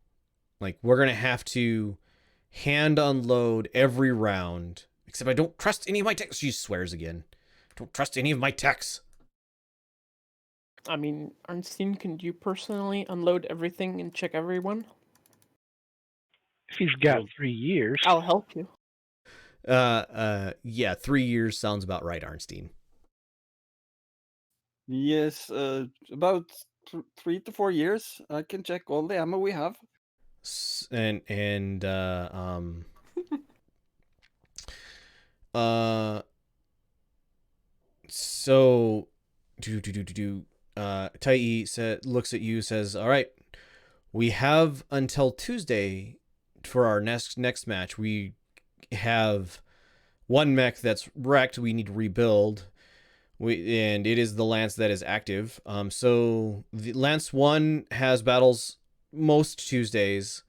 Like, we're gonna have to hand unload every round. Except I don't trust any of my techs. She swears again. Don't trust any of my techs. I mean, Arnstein, can you personally unload everything and check everyone? If he's got Well, 3 years, I'll help you. Yeah, 3 years sounds about right, Arnstein. Yes, about 3 to 4 years. I can check all the ammo we have. And so Tai looks at you, says, "All right, we have until Tuesday for our next match. We have one mech that's wrecked. We need to rebuild. And it is the Lance that is active. So the Lance 1 has battles most Tuesdays.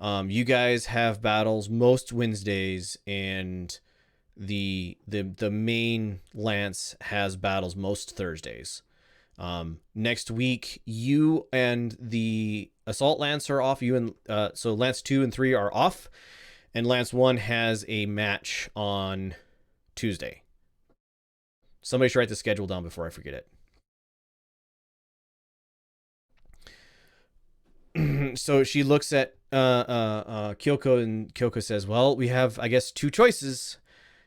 You guys have battles most Wednesdays, and the main Lance has battles most Thursdays. Next week, you and the Assault Lance are off. You and so Lance 2 and 3 are off, and Lance 1 has a match on Tuesday. Somebody should write the schedule down before I forget it. So she looks at Kyoko, and Kyoko says, "Well, we have, I guess, two choices.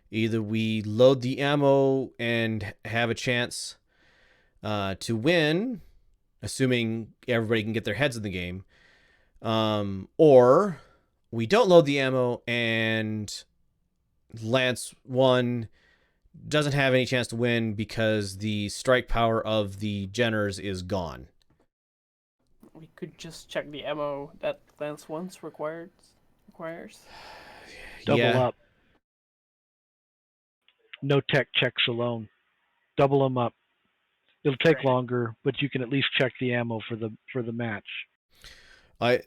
Either we load the ammo and have a chance to win, assuming everybody can get their heads in the game, or we don't load the ammo and Lance 1 doesn't have any chance to win because the strike power of the Jenners is gone." We could just check the ammo that Lance once requires. double up. No tech checks alone. Double them up. It'll take Right. longer, but you can at least check the ammo for the match. Kyoko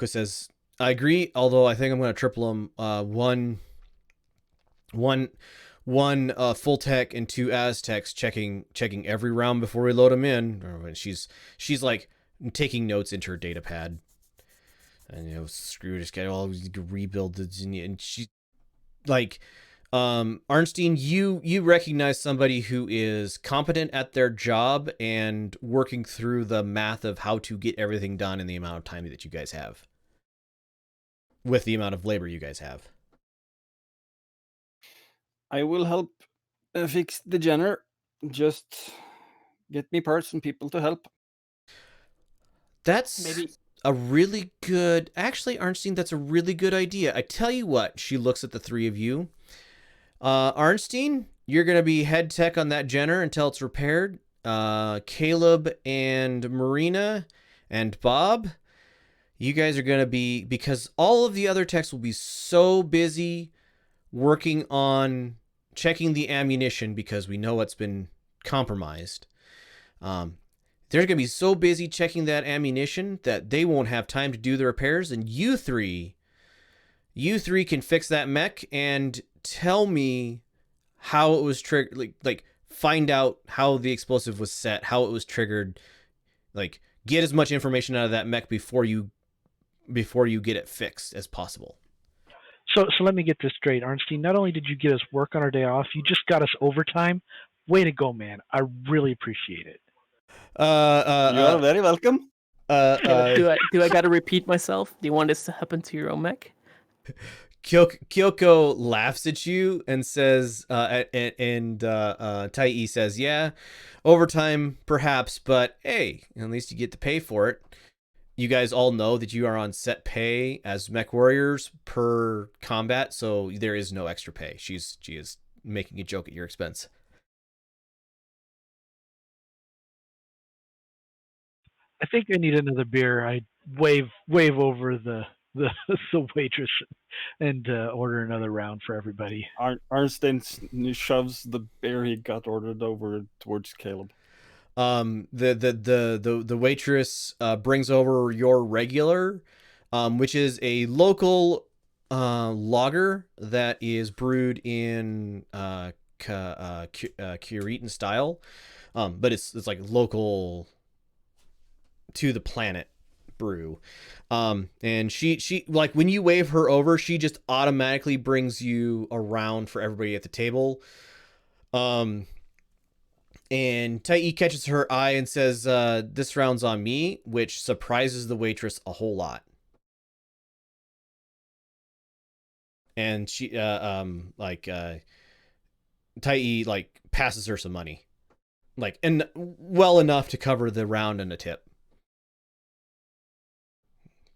says, "I agree, although I think I'm going to triple them. One full tech and 2 Aztecs checking every round before we load them in." She's like taking notes into her data pad, and screw this guy. All rebuild this, and she like, Arnstein, you recognize somebody who is competent at their job and working through the math of how to get everything done in the amount of time that you guys have, with the amount of labor you guys have. I will help fix the Jenner. Just Get me person people to help. That's Maybe a really good. Actually, Arnstein, that's a really good idea. I tell you what. She looks at the three of you. Arnstein, you're gonna be head tech on that Jenner until it's repaired. Caleb and Marina and Bob, you guys are gonna be, because all of the other techs will be so busy working on checking the ammunition because we know it's been compromised. They're going to be so busy checking that ammunition that they won't have time to do the repairs. And you three can fix that mech and tell me how it was triggered. Like find out how the explosive was set, how it was triggered. Like get as much information out of that mech before you get it fixed as possible. So let me get this straight, Arnstein. Not only did you get us work on our day off, you just got us overtime. Way to go, man! I really appreciate it. You are very welcome. Caleb, do I gotta repeat myself? Do you want this to happen to your own mech? Kyoko laughs at you and says, Tai says, "Yeah, overtime perhaps, but hey, at least you get to pay for it." You guys all know that you are on set pay as Mechwarriors per combat, so there is no extra pay. She is making a joke at your expense. I think I need another beer. I wave over the waitress and order another round for everybody. Arnstein shoves the beer he got ordered over towards Caleb. The waitress brings over your regular, which is a local lager that is brewed in Curitan style, but it's like local to the planet brew. And she like when you wave her over, she just automatically brings you around for everybody at the table. And Tai catches her eye and says, "This round's on me," which surprises the waitress a whole lot. And she Tai like passes her some money, like, and well enough to cover the round and a tip.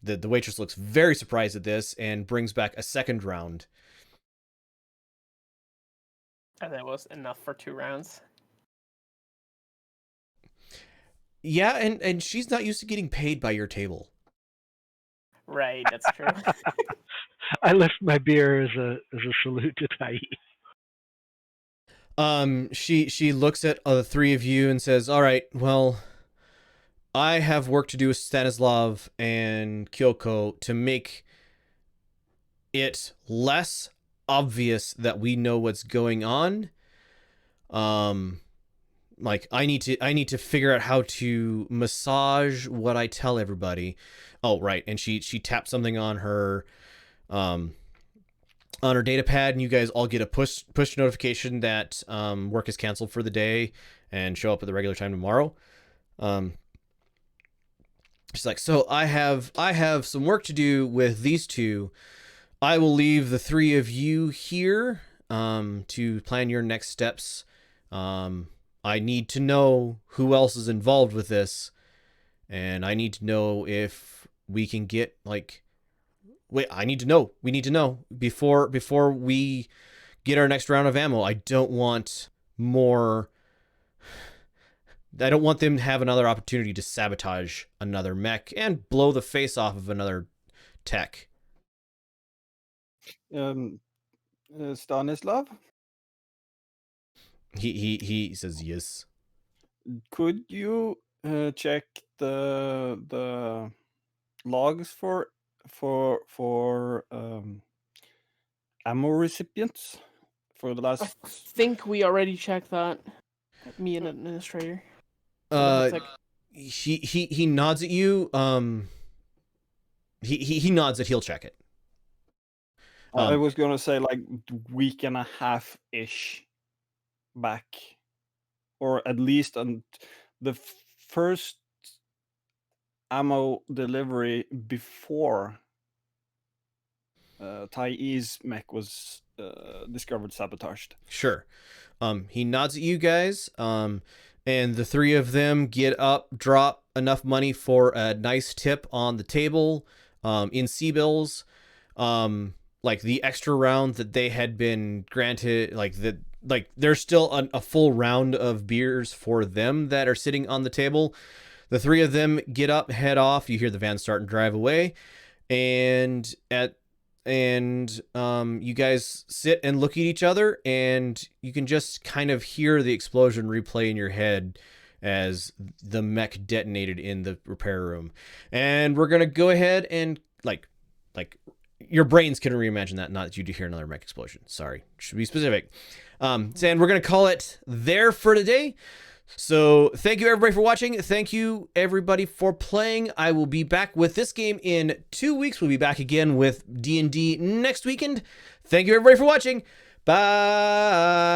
The waitress looks very surprised at this and brings back a second round. And that was enough for 2 rounds. Yeah, and she's not used to getting paid by your table. Right, that's true. I left my beer as a salute to Tai. She looks at the three of you and says, "All right, well, I have work to do with Stanislav and Kyoko to make it less obvious that we know what's going on. Like I need to figure out how to massage what I tell everybody." Oh, right. And she taps something on her data pad, and you guys all get a push notification that work is canceled for the day and show up at the regular time tomorrow. She's like, "So I have some work to do with these two. I will leave the three of you here to plan your next steps. I need to know who else is involved with this, and I need to know if we can get like, wait, we need to know before we get our next round of ammo. I don't want them to have another opportunity to sabotage another mech and blow the face off of another tech." Stanislav, He says yes. could you check the logs for ammo recipients for the I last? think we already checked that. Me and administrator. So He nods at you. He nods that he'll check it. I was gonna say like week and a half ish back, or at least on the first ammo delivery before Tai's mech was discovered sabotaged. Sure. He nods at you guys. and the three of them get up, drop enough money for a nice tip on the table, in C-bills, like the extra round that they had been granted, like there's still a full round of beers for them that are sitting on the table. The three of them get up, head off. You hear the van start and drive away, and you guys sit and look at each other, and you can just kind of hear the explosion replay in your head as the mech detonated in the repair room. And we're gonna go ahead and like your brains can reimagine that, not that you do hear another mech explosion. Sorry, should be specific. And we're gonna call it there for today. So thank you everybody for watching. Thank you everybody for playing. I will be back with this game in 2 weeks. We'll be back again with D&D next weekend. Thank you everybody for watching. Bye.